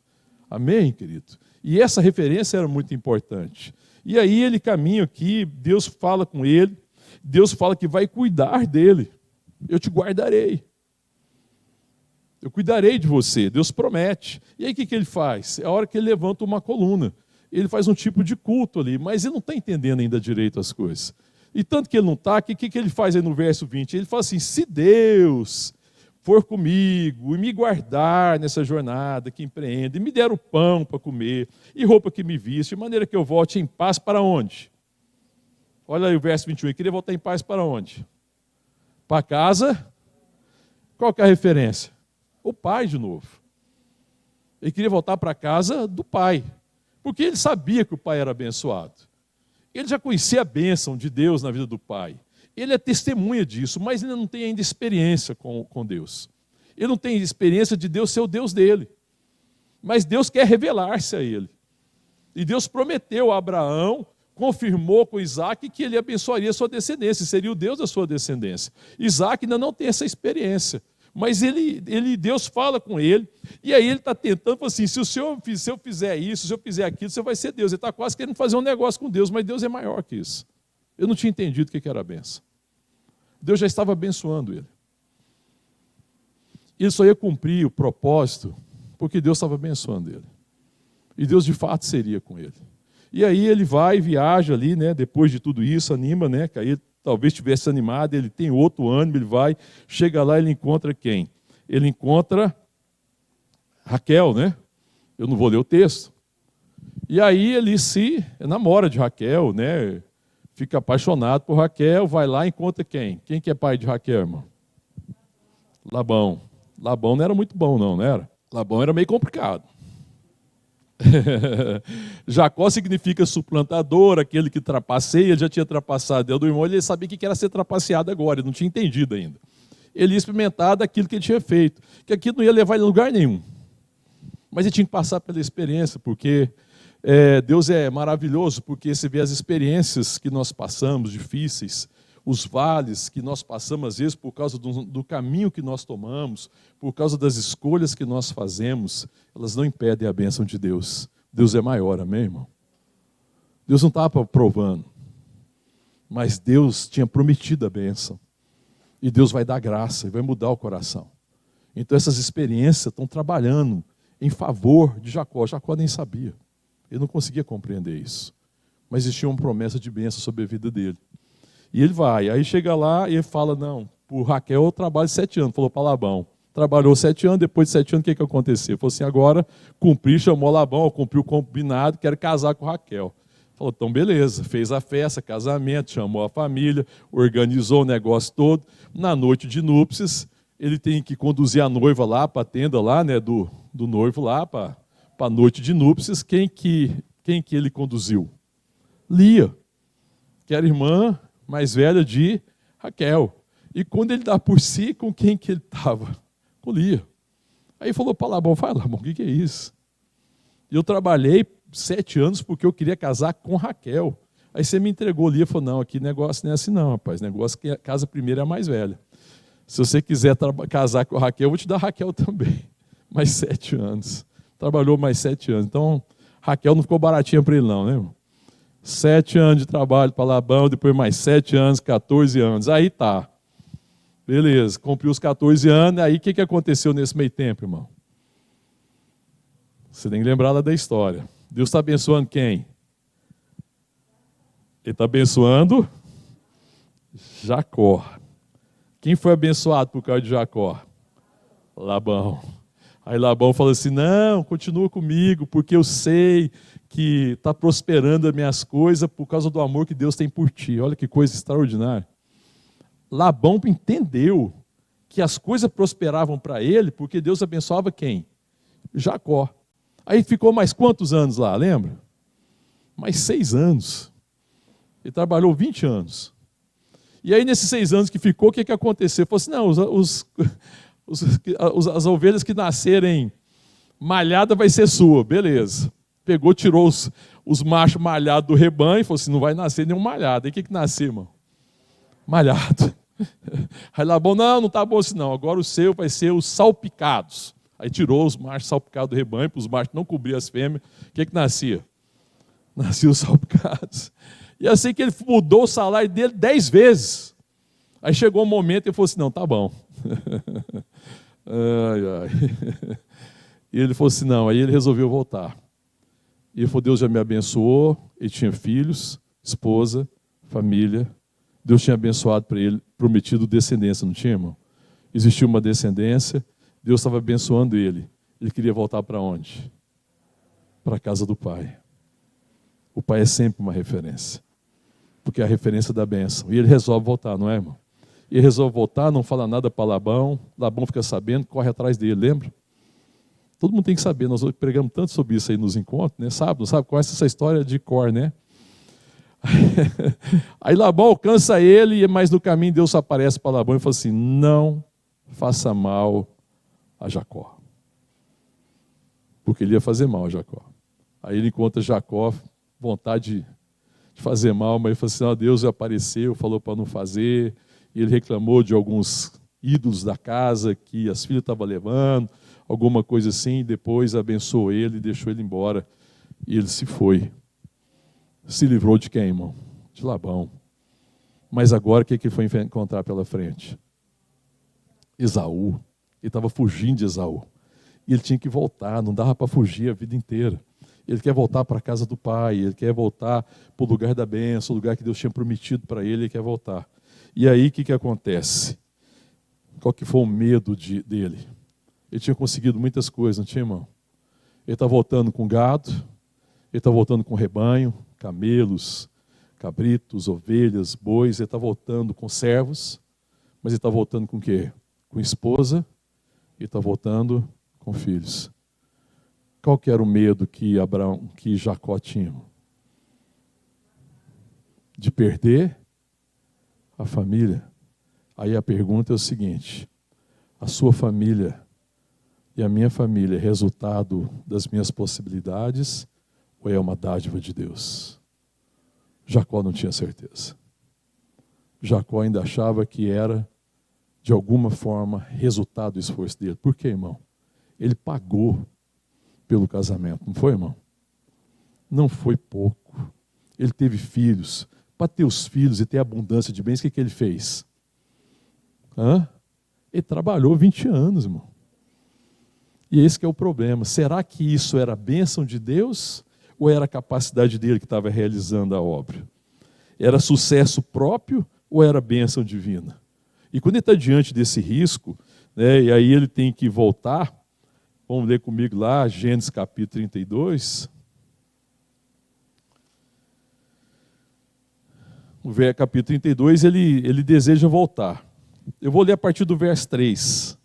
Amém, querido? E essa referência era muito importante. E aí ele caminha aqui, Deus fala com ele, Deus fala que vai cuidar dele. Eu te guardarei. Eu cuidarei de você, Deus promete. E aí o que ele faz? É a hora que ele levanta uma coluna. Ele faz um tipo de culto ali, mas ele não está entendendo ainda direito as coisas. E tanto que ele não está, o que ele faz aí no verso 20? Ele fala assim: se Deus for comigo e me guardar nessa jornada que empreendo, e me der o pão para comer, e roupa que me viste, de maneira que eu volte em paz para onde? Olha aí o verso 21, ele queria voltar em paz para onde? Para casa? Qual que é a referência? O pai de novo. Ele queria voltar para a casa do pai, porque ele sabia que o pai era abençoado. Ele já conhecia a bênção de Deus na vida do pai. Ele é testemunha disso, mas ele não tem ainda experiência com Deus. Ele não tem experiência de Deus ser o Deus dele. Mas Deus quer revelar-se a ele. E Deus prometeu a Abraão, confirmou com Isaac que ele abençoaria a sua descendência, seria o Deus da sua descendência. Isaac ainda não tem essa experiência. Mas Deus fala com ele, e aí ele está tentando, falar assim: se eu fizer isso, se eu fizer aquilo, você vai ser Deus. Ele está quase querendo fazer um negócio com Deus, mas Deus é maior que isso. Eu não tinha entendido o que era a benção. Deus já estava abençoando ele. Ele só ia cumprir o propósito porque Deus estava abençoando ele. E Deus de fato seria com ele. E aí ele vai, viaja ali, né, depois de tudo isso, anima, né, que aí talvez estivesse animado, ele tem outro ânimo, ele vai, chega lá, ele encontra quem? Ele encontra Raquel, né? Eu não vou ler o texto. E aí ele se namora de Raquel, né? Fica apaixonado por Raquel, vai lá e encontra quem? Quem que é pai de Raquel, irmão? Labão. Labão não era muito bom, não era? Labão era meio complicado. Jacó significa suplantador, aquele que trapaceia. Ele já tinha trapassado dentro do irmão, ele sabia o que era ser trapaceado agora, ele não tinha entendido ainda. Ele ia experimentar daquilo que ele tinha feito, que aquilo não ia levar ele a lugar nenhum. Mas ele tinha que passar pela experiência, porque Deus é maravilhoso, porque você vê as experiências que nós passamos, difíceis, os vales que nós passamos, às vezes, por causa do caminho que nós tomamos, por causa das escolhas que nós fazemos, elas não impedem a bênção de Deus. Deus é maior, amém, irmão? Deus não estava provando, mas Deus tinha prometido a bênção. E Deus vai dar graça e vai mudar o coração. Então essas experiências estão trabalhando em favor de Jacó. Jacó nem sabia. Ele não conseguia compreender isso. Mas existia uma promessa de bênção sobre a vida dele. E ele vai. Aí chega lá e ele fala, não, por Raquel eu trabalho 7 anos. Falou para Labão. Trabalhou 7 anos, depois de 7 anos o que aconteceu? Falou assim, agora cumpri, chamou Labão, cumpriu o combinado, quero casar com Raquel. Falou, então beleza, fez a festa, casamento, chamou a família, organizou o negócio todo. Na noite de núpcias, ele tem que conduzir a noiva lá para a tenda lá, né, do noivo lá, para a noite de núpcias. Quem que ele conduziu? Lia, que era irmã mais velha de Raquel. E quando ele dá por si, com quem que ele estava? Com Lia. Aí falou para Labão, fala, Labão, o que é isso? Eu trabalhei 7 anos porque eu queria casar com Raquel. Aí você me entregou Lia e falou, não, aqui negócio não é assim não, rapaz. Negócio que a casa primeiro é a mais velha. Se você quiser casar com a Raquel, eu vou te dar a Raquel também. Mais 7 anos. Trabalhou mais 7 anos. Então, Raquel não ficou baratinha para ele não, né, irmão? 7 anos de trabalho para Labão, depois mais 7 anos, 14 anos. Aí tá. Beleza, cumpriu os 14 anos. Aí o que aconteceu nesse meio tempo, irmão? Você tem que lembrar lá da história. Deus está abençoando quem? Ele está abençoando Jacó. Quem foi abençoado por causa de Jacó? Labão. Aí Labão falou assim, não, continua comigo, porque eu sei que está prosperando as minhas coisas por causa do amor que Deus tem por ti. Olha que coisa extraordinária. Labão entendeu que as coisas prosperavam para ele porque Deus abençoava quem? Jacó. Aí ficou mais quantos anos lá, lembra? Mais 6 anos. Ele trabalhou 20 anos. E aí, nesses 6 anos que ficou, o que aconteceu? Ele falou assim, não, as ovelhas que nascerem malhada vai ser sua. Beleza. Pegou, tirou os machos malhados do rebanho e falou assim, não vai nascer nenhum malhado. Aí o que nasceu, irmão? Malhado. Aí Labão, não está bom assim não. Agora o seu vai ser os salpicados. Aí tirou os machos salpicados do rebanho, para os machos não cobrir as fêmeas. O que nascia? Nascia os salpicados. E assim que ele mudou o salário dele 10 vezes. Aí chegou um momento e ele falou assim, não, tá bom. E ele falou assim, não, aí ele resolveu voltar. E ele falou, Deus já me abençoou, ele tinha filhos, esposa, família. Deus tinha abençoado para ele, prometido descendência, não tinha, irmão? Existia uma descendência, Deus estava abençoando ele. Ele queria voltar para onde? Para a casa do Pai. O Pai é sempre uma referência, porque é a referência da bênção. E ele resolve voltar, não é, irmão? Ele resolve voltar, não fala nada para Labão. Labão fica sabendo, corre atrás dele, lembra? Todo mundo tem que saber, nós pregamos tanto sobre isso aí nos encontros, né? Sabe, não sabe? Conhece essa história de cor, né? Aí Labão alcança ele, mas no caminho Deus aparece para Labão e fala assim, não faça mal a Jacó. Porque ele ia fazer mal a Jacó. Aí ele encontra Jacó, vontade de fazer mal, mas ele falou assim, Deus apareceu, falou para não fazer. E ele reclamou de alguns ídolos da casa que as filhas estavam levando, alguma coisa assim, e depois abençoou ele e deixou ele embora. E ele se foi. Se livrou de quem, irmão? De Labão. Mas agora o que ele foi encontrar pela frente? Esaú. Ele estava fugindo de Esaú. E ele tinha que voltar, não dava para fugir a vida inteira. Ele quer voltar para a casa do Pai, ele quer voltar para o lugar da bênção, o lugar que Deus tinha prometido para ele, ele quer voltar. E aí o que acontece? Qual que foi o medo dele? Ele tinha conseguido muitas coisas, não tinha, irmão? Ele está voltando com gado, ele está voltando com rebanho, camelos, cabritos, ovelhas, bois, ele está voltando com servos, mas ele está voltando com o quê? Com esposa, e está voltando com filhos. Qual que era o medo que Jacó tinha? De perder a família. Aí a pergunta é o seguinte: a sua família e a minha família é resultado das minhas possibilidades ou é uma dádiva de Deus? Jacó não tinha certeza. Jacó ainda achava que era, de alguma forma, resultado do esforço dele. Por quê, irmão? Ele pagou pelo casamento, não foi, irmão? Não foi pouco. Ele teve filhos. Para ter os filhos e ter abundância de bens, o que ele fez? Ele trabalhou 20 anos, irmão. E esse que é o problema. Será que isso era a bênção de Deus ou era a capacidade dele que estava realizando a obra? Era sucesso próprio ou era bênção divina? E quando ele está diante desse risco, né, e aí ele tem que voltar, vamos ler comigo lá, Gênesis capítulo 32. No capítulo 32, ele deseja voltar. Eu vou ler a partir do verso 3.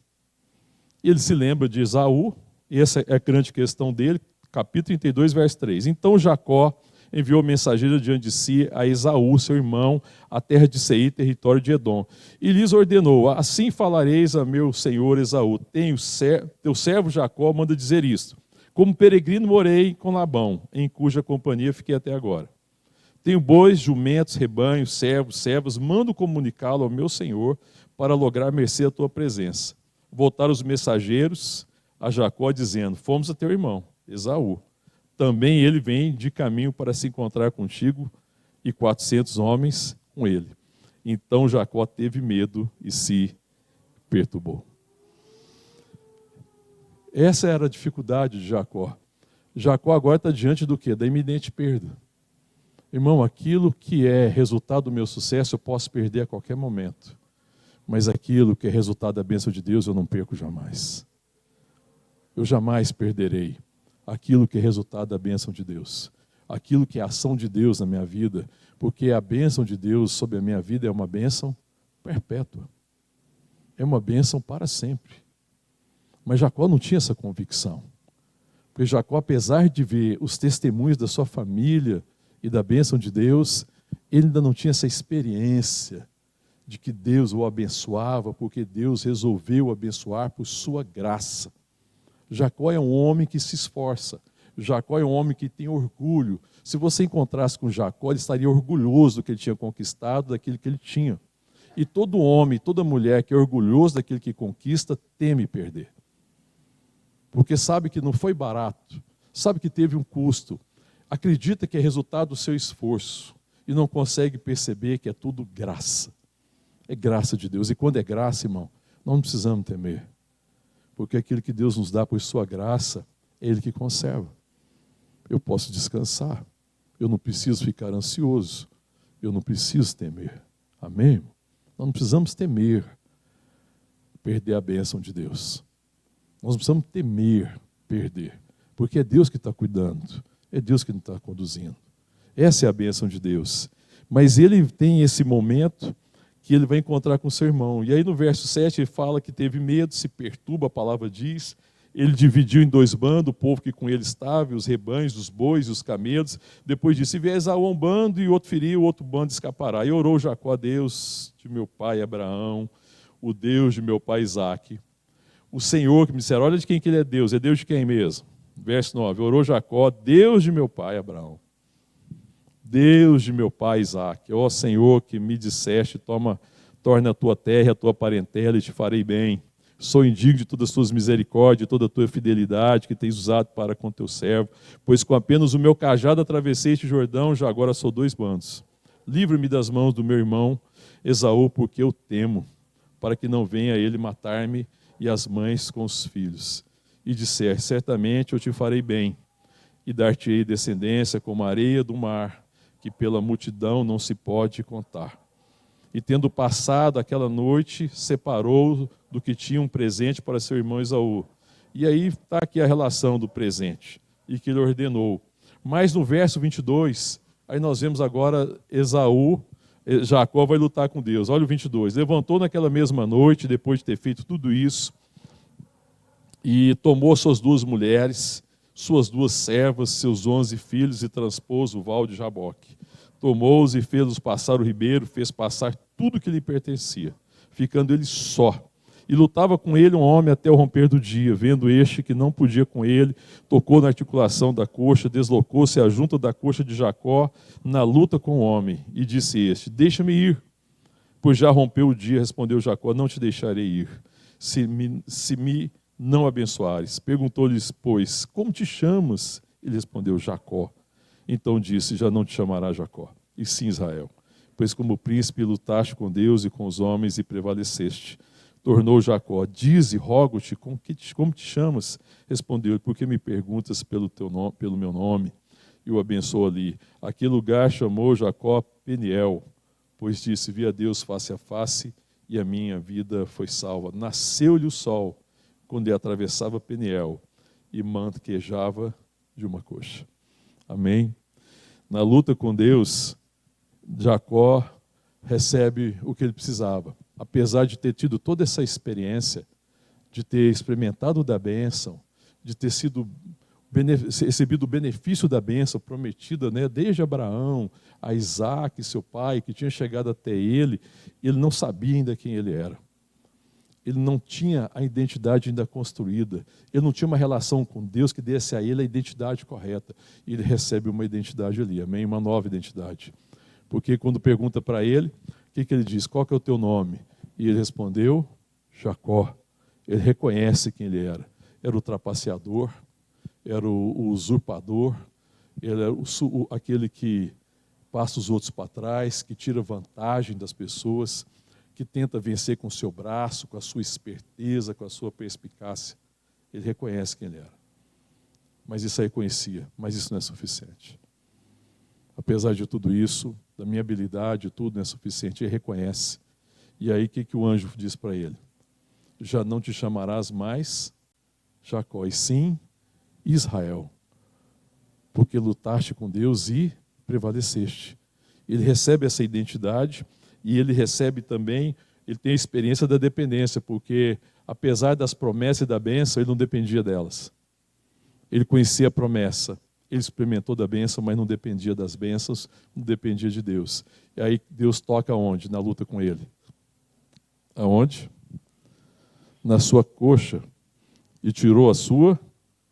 Ele se lembra de Esaú, e essa é a grande questão dele, capítulo 32, verso 3. Então Jacó enviou mensageiro diante de si a Esaú, seu irmão, à terra de Seir, território de Edom. E lhes ordenou: assim falareis a meu senhor Esaú, teu servo Jacó manda dizer isto: como peregrino morei com Labão, em cuja companhia fiquei até agora. Tenho bois, jumentos, rebanhos, servos, servas, mando comunicá-lo ao meu senhor para lograr mercê à tua presença. Voltaram os mensageiros a Jacó, dizendo: fomos a teu irmão, Esaú. Também ele vem de caminho para se encontrar contigo, e 400 homens com ele. Então Jacó teve medo e se perturbou. Essa era a dificuldade de Jacó. Jacó agora está diante do quê? Da iminente perda. Irmão, aquilo que é resultado do meu sucesso eu posso perder a qualquer momento. Mas aquilo que é resultado da bênção de Deus eu não perco jamais. Eu jamais perderei aquilo que é resultado da bênção de Deus. Aquilo que é a ação de Deus na minha vida. Porque a bênção de Deus sobre a minha vida é uma bênção perpétua. É uma bênção para sempre. Mas Jacó não tinha essa convicção. Porque Jacó, apesar de ver os testemunhos da sua família e da bênção de Deus, ele ainda não tinha essa experiência de que Deus o abençoava, porque Deus resolveu abençoar por sua graça. Jacó é um homem que se esforça. Jacó é um homem que tem orgulho. Se você encontrasse com Jacó, ele estaria orgulhoso do que ele tinha conquistado, daquilo que ele tinha. E todo homem, toda mulher que é orgulhoso daquilo que conquista, teme perder. Porque sabe que não foi barato, sabe que teve um custo, acredita que é resultado do seu esforço e não consegue perceber que é tudo graça. É graça de Deus. E quando é graça, irmão, nós não precisamos temer. Porque aquilo que Deus nos dá por sua graça, é Ele que conserva. Eu posso descansar. Eu não preciso ficar ansioso. Eu não preciso temer. Amém, irmão? Nós não precisamos temer perder a bênção de Deus. Nós não precisamos temer perder. Porque é Deus que está cuidando. É Deus que nos está conduzindo. Essa é a bênção de Deus. Mas ele tem esse momento que ele vai encontrar com seu irmão. E aí no verso 7 ele fala que teve medo, se perturba, a palavra diz. Ele dividiu em 2 bandos o povo que com ele estava, os rebanhos, os bois e os camelos. Depois disse: se vier Esaú um bando e outro ferir, o outro bando escapará. E orou Jacó a Deus de meu pai Abraão, o Deus de meu pai Isaque. O Senhor que me disseram: olha de quem que ele é Deus de quem mesmo? Verso 9, orou Jacó: Deus de meu pai Abraão, Deus de meu pai Isaque, ó Senhor que me disseste: torna a tua terra, a tua parentela e te farei bem. Sou indigno de todas as tuas misericórdias, de toda a tua fidelidade que tens usado para com teu servo, pois com apenas o meu cajado atravessei este Jordão, já agora sou 2 bandos. Livra-me das mãos do meu irmão Esaú, porque eu temo, para que não venha ele matar-me e as mães com os filhos. E disser: certamente eu te farei bem, e dar-te-ei descendência como a areia do mar, que pela multidão não se pode contar. E tendo passado aquela noite, separou do que tinha um presente para seu irmão Esaú. E aí está aqui a relação do presente, e que ele ordenou. Mas no verso 22, aí nós vemos agora Esaú, Jacó vai lutar com Deus. Olha o 22. Levantou naquela mesma noite, depois de ter feito tudo isso, e tomou suas 2 mulheres, suas 2 servas, seus 11 filhos, e transpôs o val de Jaboque. Tomou-os e fez-os passar o ribeiro, fez passar tudo que lhe pertencia, ficando ele só. E lutava com ele um homem até o romper do dia. Vendo este que não podia com ele, tocou na articulação da coxa, deslocou-se a junta da coxa de Jacó na luta com o homem. E disse este: deixa-me ir, pois já rompeu o dia. Respondeu Jacó: não te deixarei ir, se me não abençoares. Perguntou-lhes, pois, como te chamas? Ele respondeu: Jacó. Então disse: já não te chamará Jacó, e sim Israel, pois como príncipe lutaste com Deus e com os homens e prevaleceste. Tornou Jacó: dize, rogo-te, como te chamas? Respondeu-lhe: porque me perguntas pelo meu nome? E o abençoou ali. Aquele lugar chamou Jacó Peniel, pois disse: vi a Deus face a face, e a minha vida foi salva. Nasceu-lhe o sol quando ele atravessava Peniel, e manquejava de uma coxa. Amém? Na luta com Deus, Jacó recebe o que ele precisava. Apesar de ter tido toda essa experiência, de ter experimentado da bênção, de ter recebido o benefício da bênção prometida, né, desde Abraão a Isaac, seu pai, que tinha chegado até ele não sabia ainda quem ele era. Ele não tinha a identidade ainda construída. Ele não tinha uma relação com Deus que desse a ele a identidade correta. E ele recebe uma identidade ali, amém? Uma nova identidade. Porque quando pergunta para ele, o que ele diz? Qual que é o teu nome? E ele respondeu: Jacó. Ele reconhece quem ele era. Era o trapaceador, era o usurpador, ele era aquele que passa os outros para trás, que tira vantagem das pessoas, que tenta vencer com o seu braço, com a sua esperteza, com a sua perspicácia. Ele reconhece quem ele era. Mas isso aí conhecia, mas isso não é suficiente. Apesar de tudo isso, da minha habilidade, tudo não é suficiente, ele reconhece. E aí o que o anjo diz para ele? Já não te chamarás mais Jacó, e sim Israel, porque lutaste com Deus e prevaleceste. Ele recebe essa identidade. E ele recebe também, ele tem a experiência da dependência, porque apesar das promessas e da bênção, ele não dependia delas. Ele conhecia a promessa, ele experimentou da bênção, mas não dependia das bênçãos, não dependia de Deus. E aí Deus toca onde? Na luta com ele. Aonde? Na sua coxa. E tirou a sua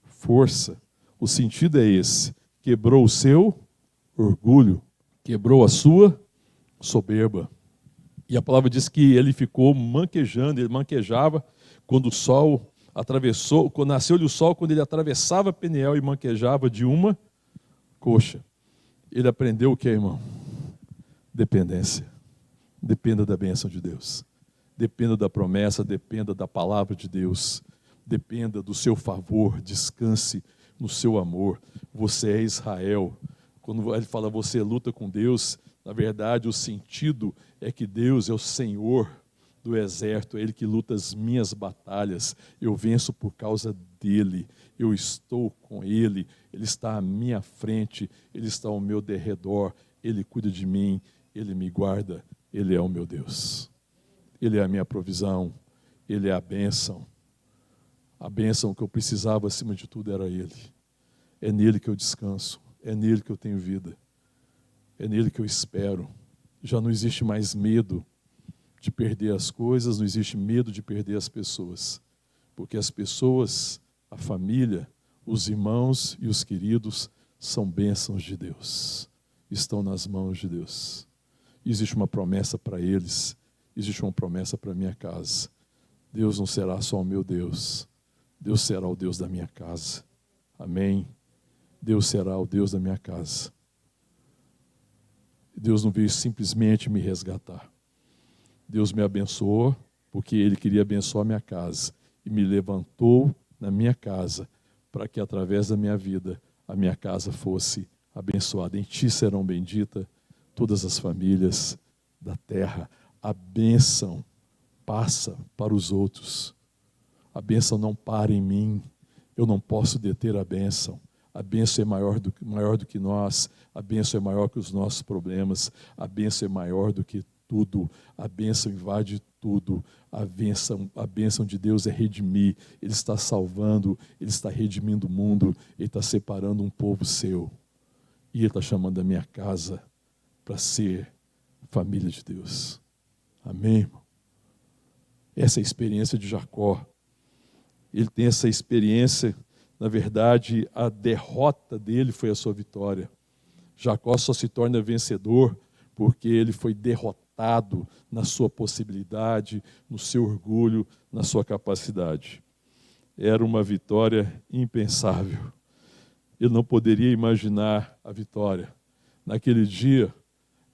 força. O sentido é esse: quebrou o seu orgulho, quebrou a sua soberba. E a palavra diz que ele ficou manquejando, ele manquejava quando o sol atravessou, quando nasceu-lhe o sol, quando ele atravessava Peniel e manquejava de uma coxa. Ele aprendeu o que, irmão? Dependência. Dependa da bênção de Deus. Dependa da promessa, dependa da palavra de Deus. Dependa do seu favor, descanse no seu amor. Você é Israel. Quando ele fala você luta com Deus, na verdade o sentido é que Deus é o Senhor do exército, é Ele que luta as minhas batalhas, eu venço por causa dEle, eu estou com Ele, Ele está à minha frente, Ele está ao meu derredor, Ele cuida de mim, Ele me guarda, Ele é o meu Deus, Ele é a minha provisão, Ele é a bênção que eu precisava acima de tudo era Ele, é nele que eu descanso, é nele que eu tenho vida, é nele que eu espero. Já não existe mais medo de perder as coisas, não existe medo de perder as pessoas, porque as pessoas, a família, os irmãos e os queridos são bênçãos de Deus, estão nas mãos de Deus. Existe uma promessa para eles, existe uma promessa para a minha casa. Deus não será só o meu Deus, Deus será o Deus da minha casa. Amém? Deus será o Deus da minha casa. Deus não veio simplesmente me resgatar. Deus me abençoou porque Ele queria abençoar a minha casa e me levantou na minha casa para que através da minha vida a minha casa fosse abençoada. Em Ti serão benditas todas as famílias da terra. A bênção passa para os outros. A bênção não para em mim. Eu não posso deter a bênção. A bênção é maior do que nós. A bênção é maior que os nossos problemas. A bênção é maior do que tudo. A bênção invade tudo. A bênção de Deus é redimir. Ele está salvando, Ele está redimindo o mundo. Ele está separando um povo seu. E Ele está chamando a minha casa para ser família de Deus. Amém, irmão? Essa é a experiência de Jacó. Ele tem essa experiência, na verdade, a derrota dele foi a sua vitória. Jacó só se torna vencedor porque ele foi derrotado na sua possibilidade, no seu orgulho, na sua capacidade. Era uma vitória impensável. Ele não poderia imaginar a vitória. Naquele dia,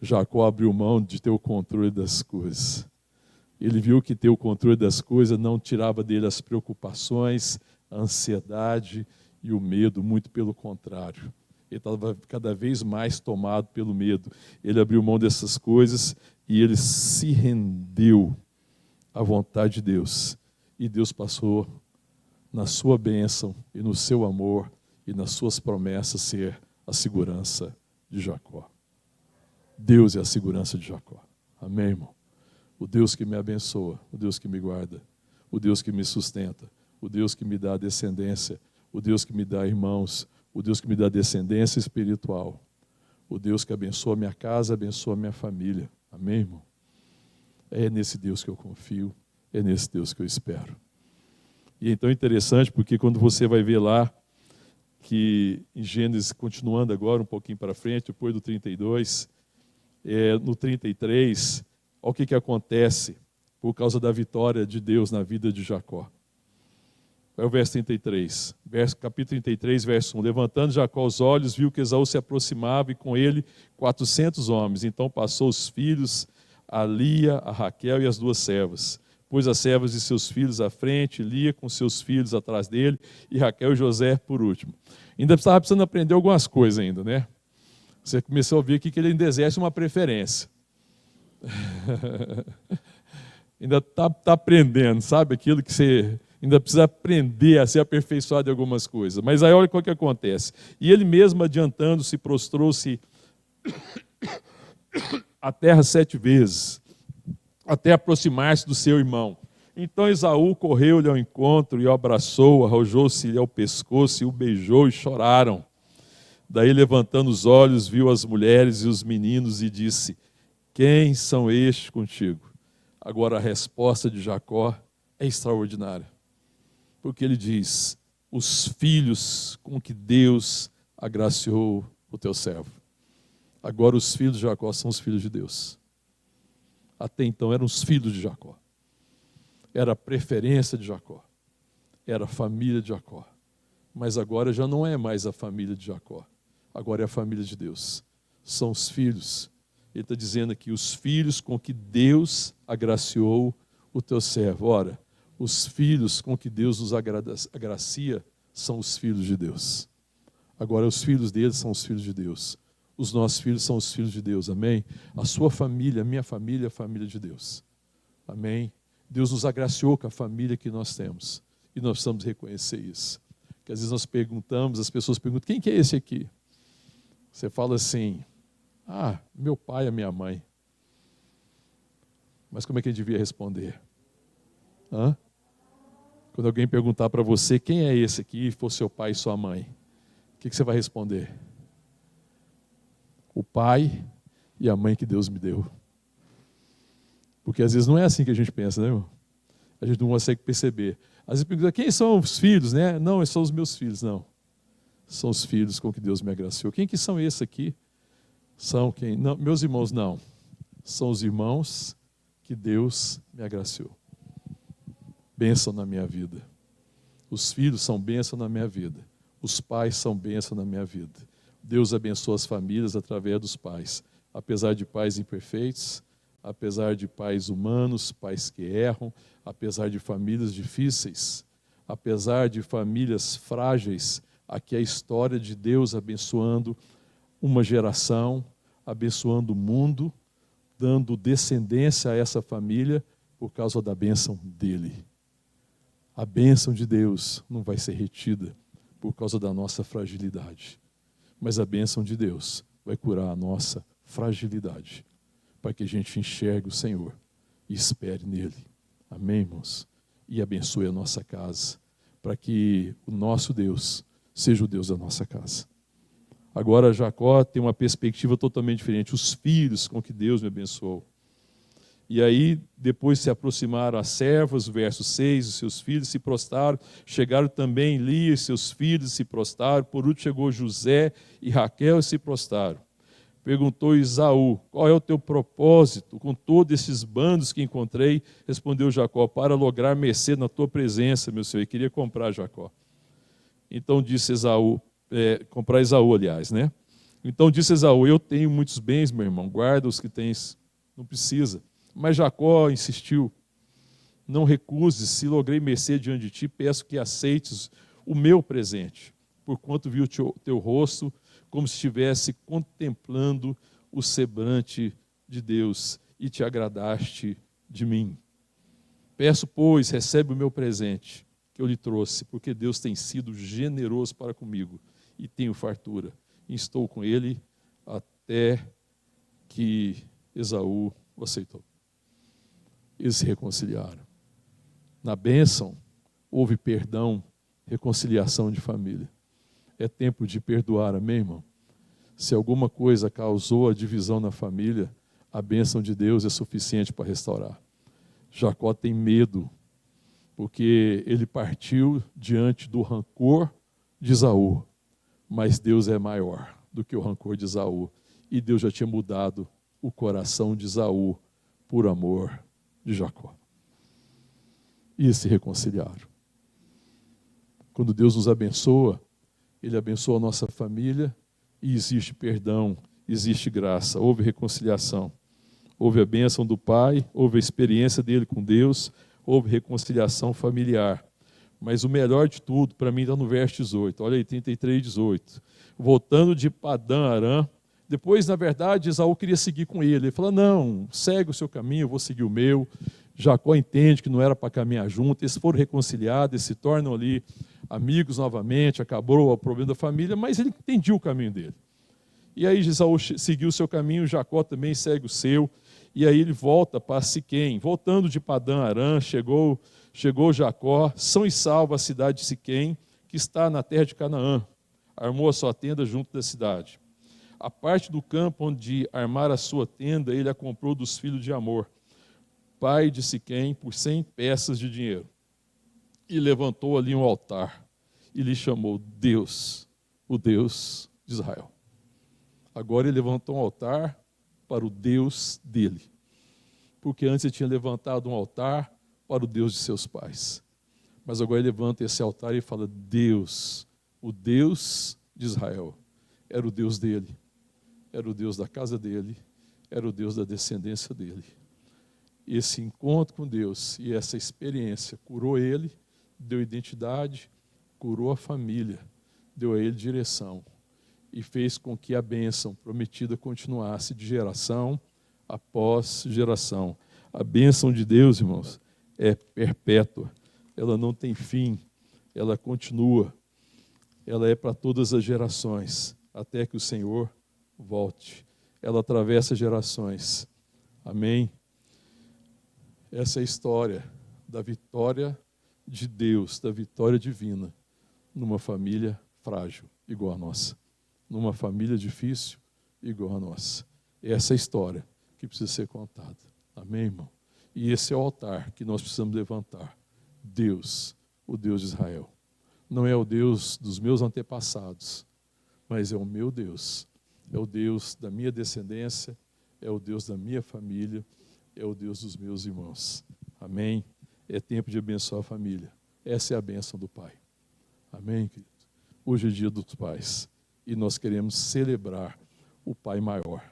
Jacó abriu mão de ter o controle das coisas. Ele viu que ter o controle das coisas não tirava dele as preocupações, a ansiedade e o medo, muito pelo contrário. Ele estava cada vez mais tomado pelo medo. Ele abriu mão dessas coisas e ele se rendeu à vontade de Deus. E Deus passou, na sua bênção e no seu amor e nas suas promessas, ser a segurança de Jacó. Deus é a segurança de Jacó. Amém, irmão? O Deus que me abençoa, o Deus que me guarda, o Deus que me sustenta, o Deus que me dá descendência, o Deus que me dá irmãos, o Deus que me dá descendência espiritual, o Deus que abençoa a minha casa, abençoa a minha família. Amém, irmão? É nesse Deus que eu confio, é nesse Deus que eu espero. E então é interessante porque quando você vai ver lá, que em Gênesis, continuando agora um pouquinho para frente, depois do 32, no 33, olha o que acontece por causa da vitória de Deus na vida de Jacó. É o verso 33, capítulo 33, verso 1. Levantando Jacó os olhos, viu que Esaú se aproximava e com ele 400 homens. Então passou os filhos, a Lia, a Raquel e as duas servas. Pôs as servas de seus filhos à frente, Lia com seus filhos atrás dele e Raquel e José por último. Ainda estava precisando aprender algumas coisas ainda, né? Você começou a ver aqui que ele ainda exerce uma preferência. Ainda está aprendendo, sabe? Aquilo que você ainda precisa aprender a ser aperfeiçoado em algumas coisas. Mas aí olha o que acontece. E ele mesmo, adiantando-se, prostrou-se à terra 7 vezes, até aproximar-se do seu irmão. Então Esaú correu-lhe ao encontro e o abraçou, arrojou-se-lhe ao pescoço e o beijou e choraram. Daí, levantando os olhos, viu as mulheres e os meninos e disse: quem são estes contigo? Agora a resposta de Jacó é extraordinária. Porque ele diz: os filhos com que Deus agraciou o teu servo. Agora os filhos de Jacó são os filhos de Deus. Até então eram os filhos de Jacó. Era a preferência de Jacó. Era a família de Jacó. Mas agora já não é mais a família de Jacó. Agora é a família de Deus. São os filhos. Ele está dizendo aqui, os filhos com que Deus agraciou o teu servo. Ora, os filhos com que Deus nos agracia são os filhos de Deus. Agora, os filhos deles são os filhos de Deus. Os nossos filhos são os filhos de Deus, amém? A sua família, a minha família é a família de Deus. Amém? Deus nos agraciou com a família que nós temos. E nós precisamos reconhecer isso. Porque às vezes nós perguntamos, as pessoas perguntam, quem que é esse aqui? Você fala assim, meu pai e a minha mãe. Mas como é que ele devia responder? Quando alguém perguntar para você, quem é esse aqui, for seu pai e sua mãe? O que você vai responder? O pai e a mãe que Deus me deu. Porque às vezes não é assim que a gente pensa, né, irmão? A gente não consegue perceber. Às vezes pergunta, quem são os filhos, né? Não, são os meus filhos, não. São os filhos com que Deus me agraciou. Quem que são esses aqui? São quem? Não, meus irmãos, não. São os irmãos que Deus me agraciou. Bênção na minha vida. Os filhos são bênção na minha vida. Os pais são bênção na minha vida. Deus abençoa as famílias através dos pais. Apesar de pais imperfeitos, apesar de pais humanos, pais que erram, apesar de famílias difíceis, apesar de famílias frágeis, aqui é a história de Deus abençoando uma geração, abençoando o mundo, dando descendência a essa família por causa da bênção dele. A bênção de Deus não vai ser retida por causa da nossa fragilidade, mas a bênção de Deus vai curar a nossa fragilidade, para que a gente enxergue o Senhor e espere nele. Amém, irmãos? E abençoe a nossa casa, para que o nosso Deus seja o Deus da nossa casa. Agora Jacó tem uma perspectiva totalmente diferente. Os filhos com que Deus me abençoou. E aí depois se aproximaram as servas, verso 6, os seus filhos se prostraram. Chegaram também Lia e seus filhos se prostraram. Por último chegou José e Raquel e se prostraram. Perguntou Esaú: qual é o teu propósito com todos esses bandos que encontrei? Respondeu Jacó: para lograr mercê na tua presença, meu senhor. E queria comprar Jacó. Então disse Esaú, comprar Esaú, aliás, né? Então disse Esaú: eu tenho muitos bens, meu irmão, guarda os que tens, não precisa. Mas Jacó insistiu: não recuses, se logrei mercê diante de ti, peço que aceites o meu presente, porquanto vi o teu rosto como se estivesse contemplando o semblante de Deus e te agradaste de mim. Peço, pois, recebe o meu presente que eu lhe trouxe, porque Deus tem sido generoso para comigo e tenho fartura. E estou com ele até que Esaú o aceitou. Eles se reconciliaram. Na bênção, houve perdão, reconciliação de família. É tempo de perdoar, amém, irmão? Se alguma coisa causou a divisão na família, a bênção de Deus é suficiente para restaurar. Jacó tem medo, porque ele partiu diante do rancor de Esaú, mas Deus é maior do que o rancor de Esaú, e Deus já tinha mudado o coração de Esaú por amor de Jacó. E se reconciliaram. Quando Deus nos abençoa, Ele abençoa a nossa família e existe perdão, existe graça, houve reconciliação. Houve a bênção do pai, houve a experiência dele com Deus, houve reconciliação familiar. Mas o melhor de tudo, para mim, está no verso 18. Olha aí, 33, 18. Voltando de Padã Arã, depois, na verdade, Esaú queria seguir com ele. Ele falou: não, segue o seu caminho, eu vou seguir o meu. Jacó entende que não era para caminhar junto. Eles foram reconciliados, eles se tornam ali amigos novamente, acabou o problema da família, mas ele entendia o caminho dele. E aí Esaú seguiu o seu caminho, Jacó também segue o seu, e aí ele volta para Siquém. Voltando de Padã Arã, chegou Jacó, são e salvo a cidade de Siquém, que está na terra de Canaã. Armou a sua tenda junto da cidade. A parte do campo onde armar a sua tenda, ele a comprou dos filhos de Amor, pai de Siquém, por 100 peças de dinheiro. E levantou ali um altar, e lhe chamou Deus, o Deus de Israel. Agora ele levantou um altar para o Deus dele, porque antes ele tinha levantado um altar para o Deus de seus pais. Mas agora ele levanta esse altar e fala: Deus, o Deus de Israel, era o Deus dele, era o Deus da casa dele, era o Deus da descendência dele. Esse encontro com Deus e essa experiência curou ele, deu identidade, curou a família, deu a ele direção e fez com que a bênção prometida continuasse de geração após geração. A bênção de Deus, irmãos, é perpétua, ela não tem fim, ela continua, ela é para todas as gerações, até que o Senhor volte. Ela atravessa gerações. Amém? Essa é a história da vitória de Deus, da vitória divina, numa família frágil, igual a nossa. Numa família difícil, igual a nossa. Essa é a história que precisa ser contada. Amém, irmão? E esse é o altar que nós precisamos levantar. Deus, o Deus de Israel. Não é o Deus dos meus antepassados, mas é o meu Deus. É o Deus da minha descendência, é o Deus da minha família, é o Deus dos meus irmãos. Amém? É tempo de abençoar a família. Essa é a bênção do Pai. Amém, querido? Hoje é dia dos pais. E nós queremos celebrar o Pai maior,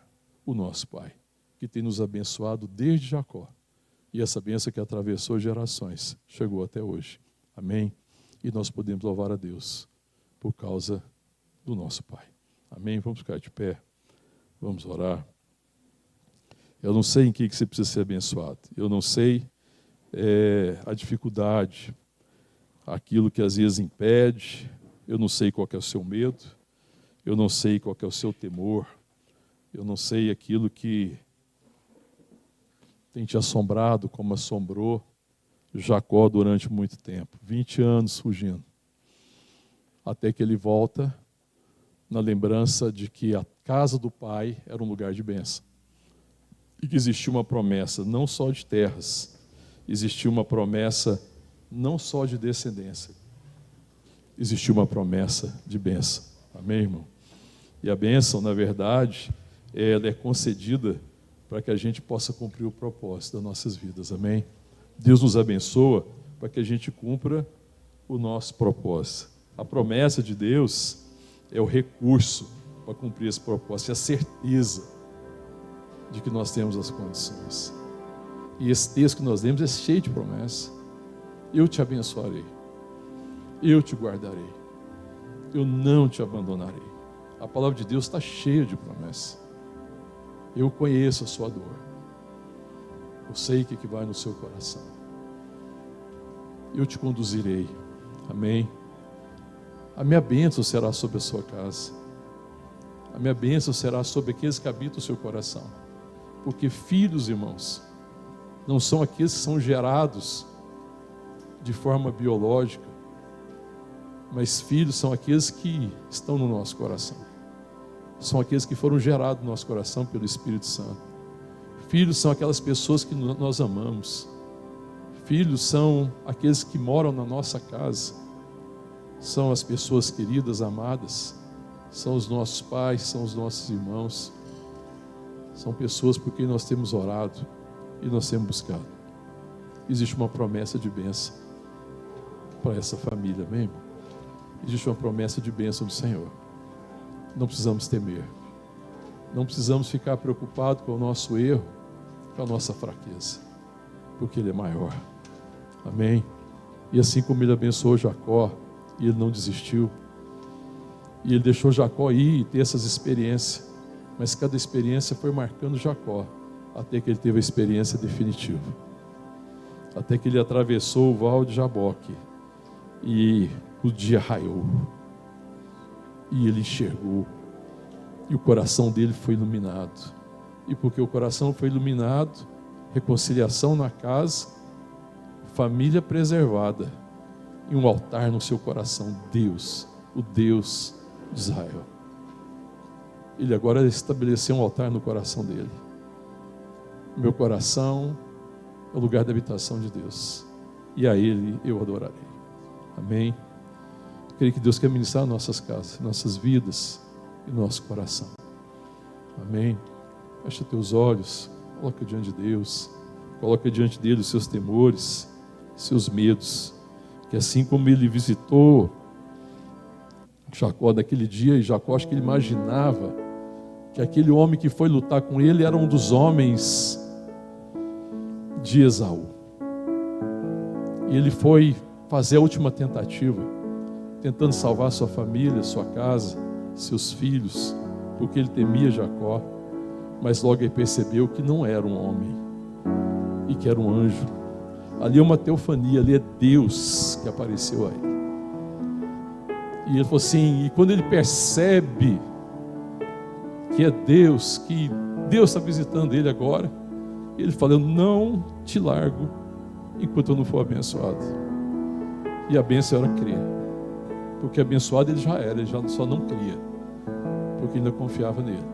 o nosso Pai, que tem nos abençoado desde Jacó. E essa bênção que atravessou gerações, chegou até hoje. Amém? E nós podemos louvar a Deus por causa do nosso Pai. Amém? Vamos ficar de pé. Vamos orar. Eu não sei em que você precisa ser abençoado. Eu não sei a dificuldade, aquilo que às vezes impede. Eu não sei qual que é o seu medo. Eu não sei qual que é o seu temor. Eu não sei aquilo que tem te assombrado, como assombrou Jacó durante muito tempo. 20 anos fugindo. Até que ele volta na lembrança de que a casa do pai era um lugar de bênção. E que existia uma promessa não só de terras, existia uma promessa não só de descendência, existia uma promessa de bênção. Amém, irmão? E a bênção, na verdade, ela é concedida para que a gente possa cumprir o propósito das nossas vidas. Amém? Deus nos abençoa para que a gente cumpra o nosso propósito. A promessa de Deus é o recurso para cumprir esse propósito, é a certeza de que nós temos as condições. E esse texto que nós lemos é cheio de promessas. Eu te abençoarei, eu te guardarei, eu não te abandonarei. A palavra de Deus está cheia de promessas. Eu conheço a sua dor, eu sei o que vai no seu coração. Eu te conduzirei, amém? A minha bênção será sobre a sua casa, a minha bênção será sobre aqueles que habitam o seu coração. Porque filhos, irmãos, não são aqueles que são gerados de forma biológica, mas filhos são aqueles que estão no nosso coração. São aqueles que foram gerados no nosso coração pelo Espírito Santo. Filhos são aquelas pessoas que nós amamos. Filhos são aqueles que moram na nossa casa. São as pessoas queridas, amadas. São os nossos pais, são os nossos irmãos. São pessoas por quem nós temos orado e nós temos buscado. Existe uma promessa de bênção para essa família, amém? Existe uma promessa de bênção do Senhor. Não precisamos temer. Não precisamos ficar preocupados com o nosso erro, com a nossa fraqueza, porque Ele é maior. Amém? E assim como Ele abençoou Jacó, e ele não desistiu, e Ele deixou Jacó ir e ter essas experiências, mas cada experiência foi marcando Jacó, até que ele teve a experiência definitiva. Até que ele atravessou o val de Jaboque, e o dia raiou, e ele enxergou, e o coração dele foi iluminado. E porque o coração foi iluminado, reconciliação na casa, família preservada, e um altar no seu coração. Deus, o Deus de Israel. Ele agora estabeleceu um altar no coração dele. Meu coração é o lugar da habitação de Deus, e a Ele eu adorarei. Amém? Eu creio que Deus quer ministrar nossas casas, nossas vidas e nosso coração. Amém? Fecha teus olhos, coloca diante de Deus, coloca diante dele os seus temores, seus medos, que assim como ele visitou Jacó naquele dia, e Jacó, acho que ele imaginava que aquele homem que foi lutar com ele era um dos homens de Esaú. E ele foi fazer a última tentativa, tentando salvar sua família, sua casa, seus filhos, porque ele temia Jacó. Mas logo ele percebeu que não era um homem, e que era um anjo. Ali é uma teofania, ali é Deus que apareceu a ele. E ele falou assim, e quando ele percebe que é Deus, que Deus está visitando ele agora, ele fala, eu não te largo enquanto eu não for abençoado. E a bênção era crer, porque abençoado ele já era, ele já só não cria, porque ainda confiava nele.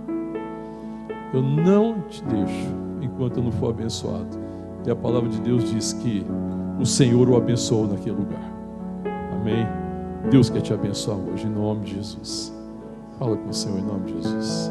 Eu não te deixo enquanto eu não for abençoado. E a palavra de Deus diz que o Senhor o abençoou naquele lugar. Amém? Deus quer te abençoar hoje, em nome de Jesus. Fala com o Senhor em nome de Jesus.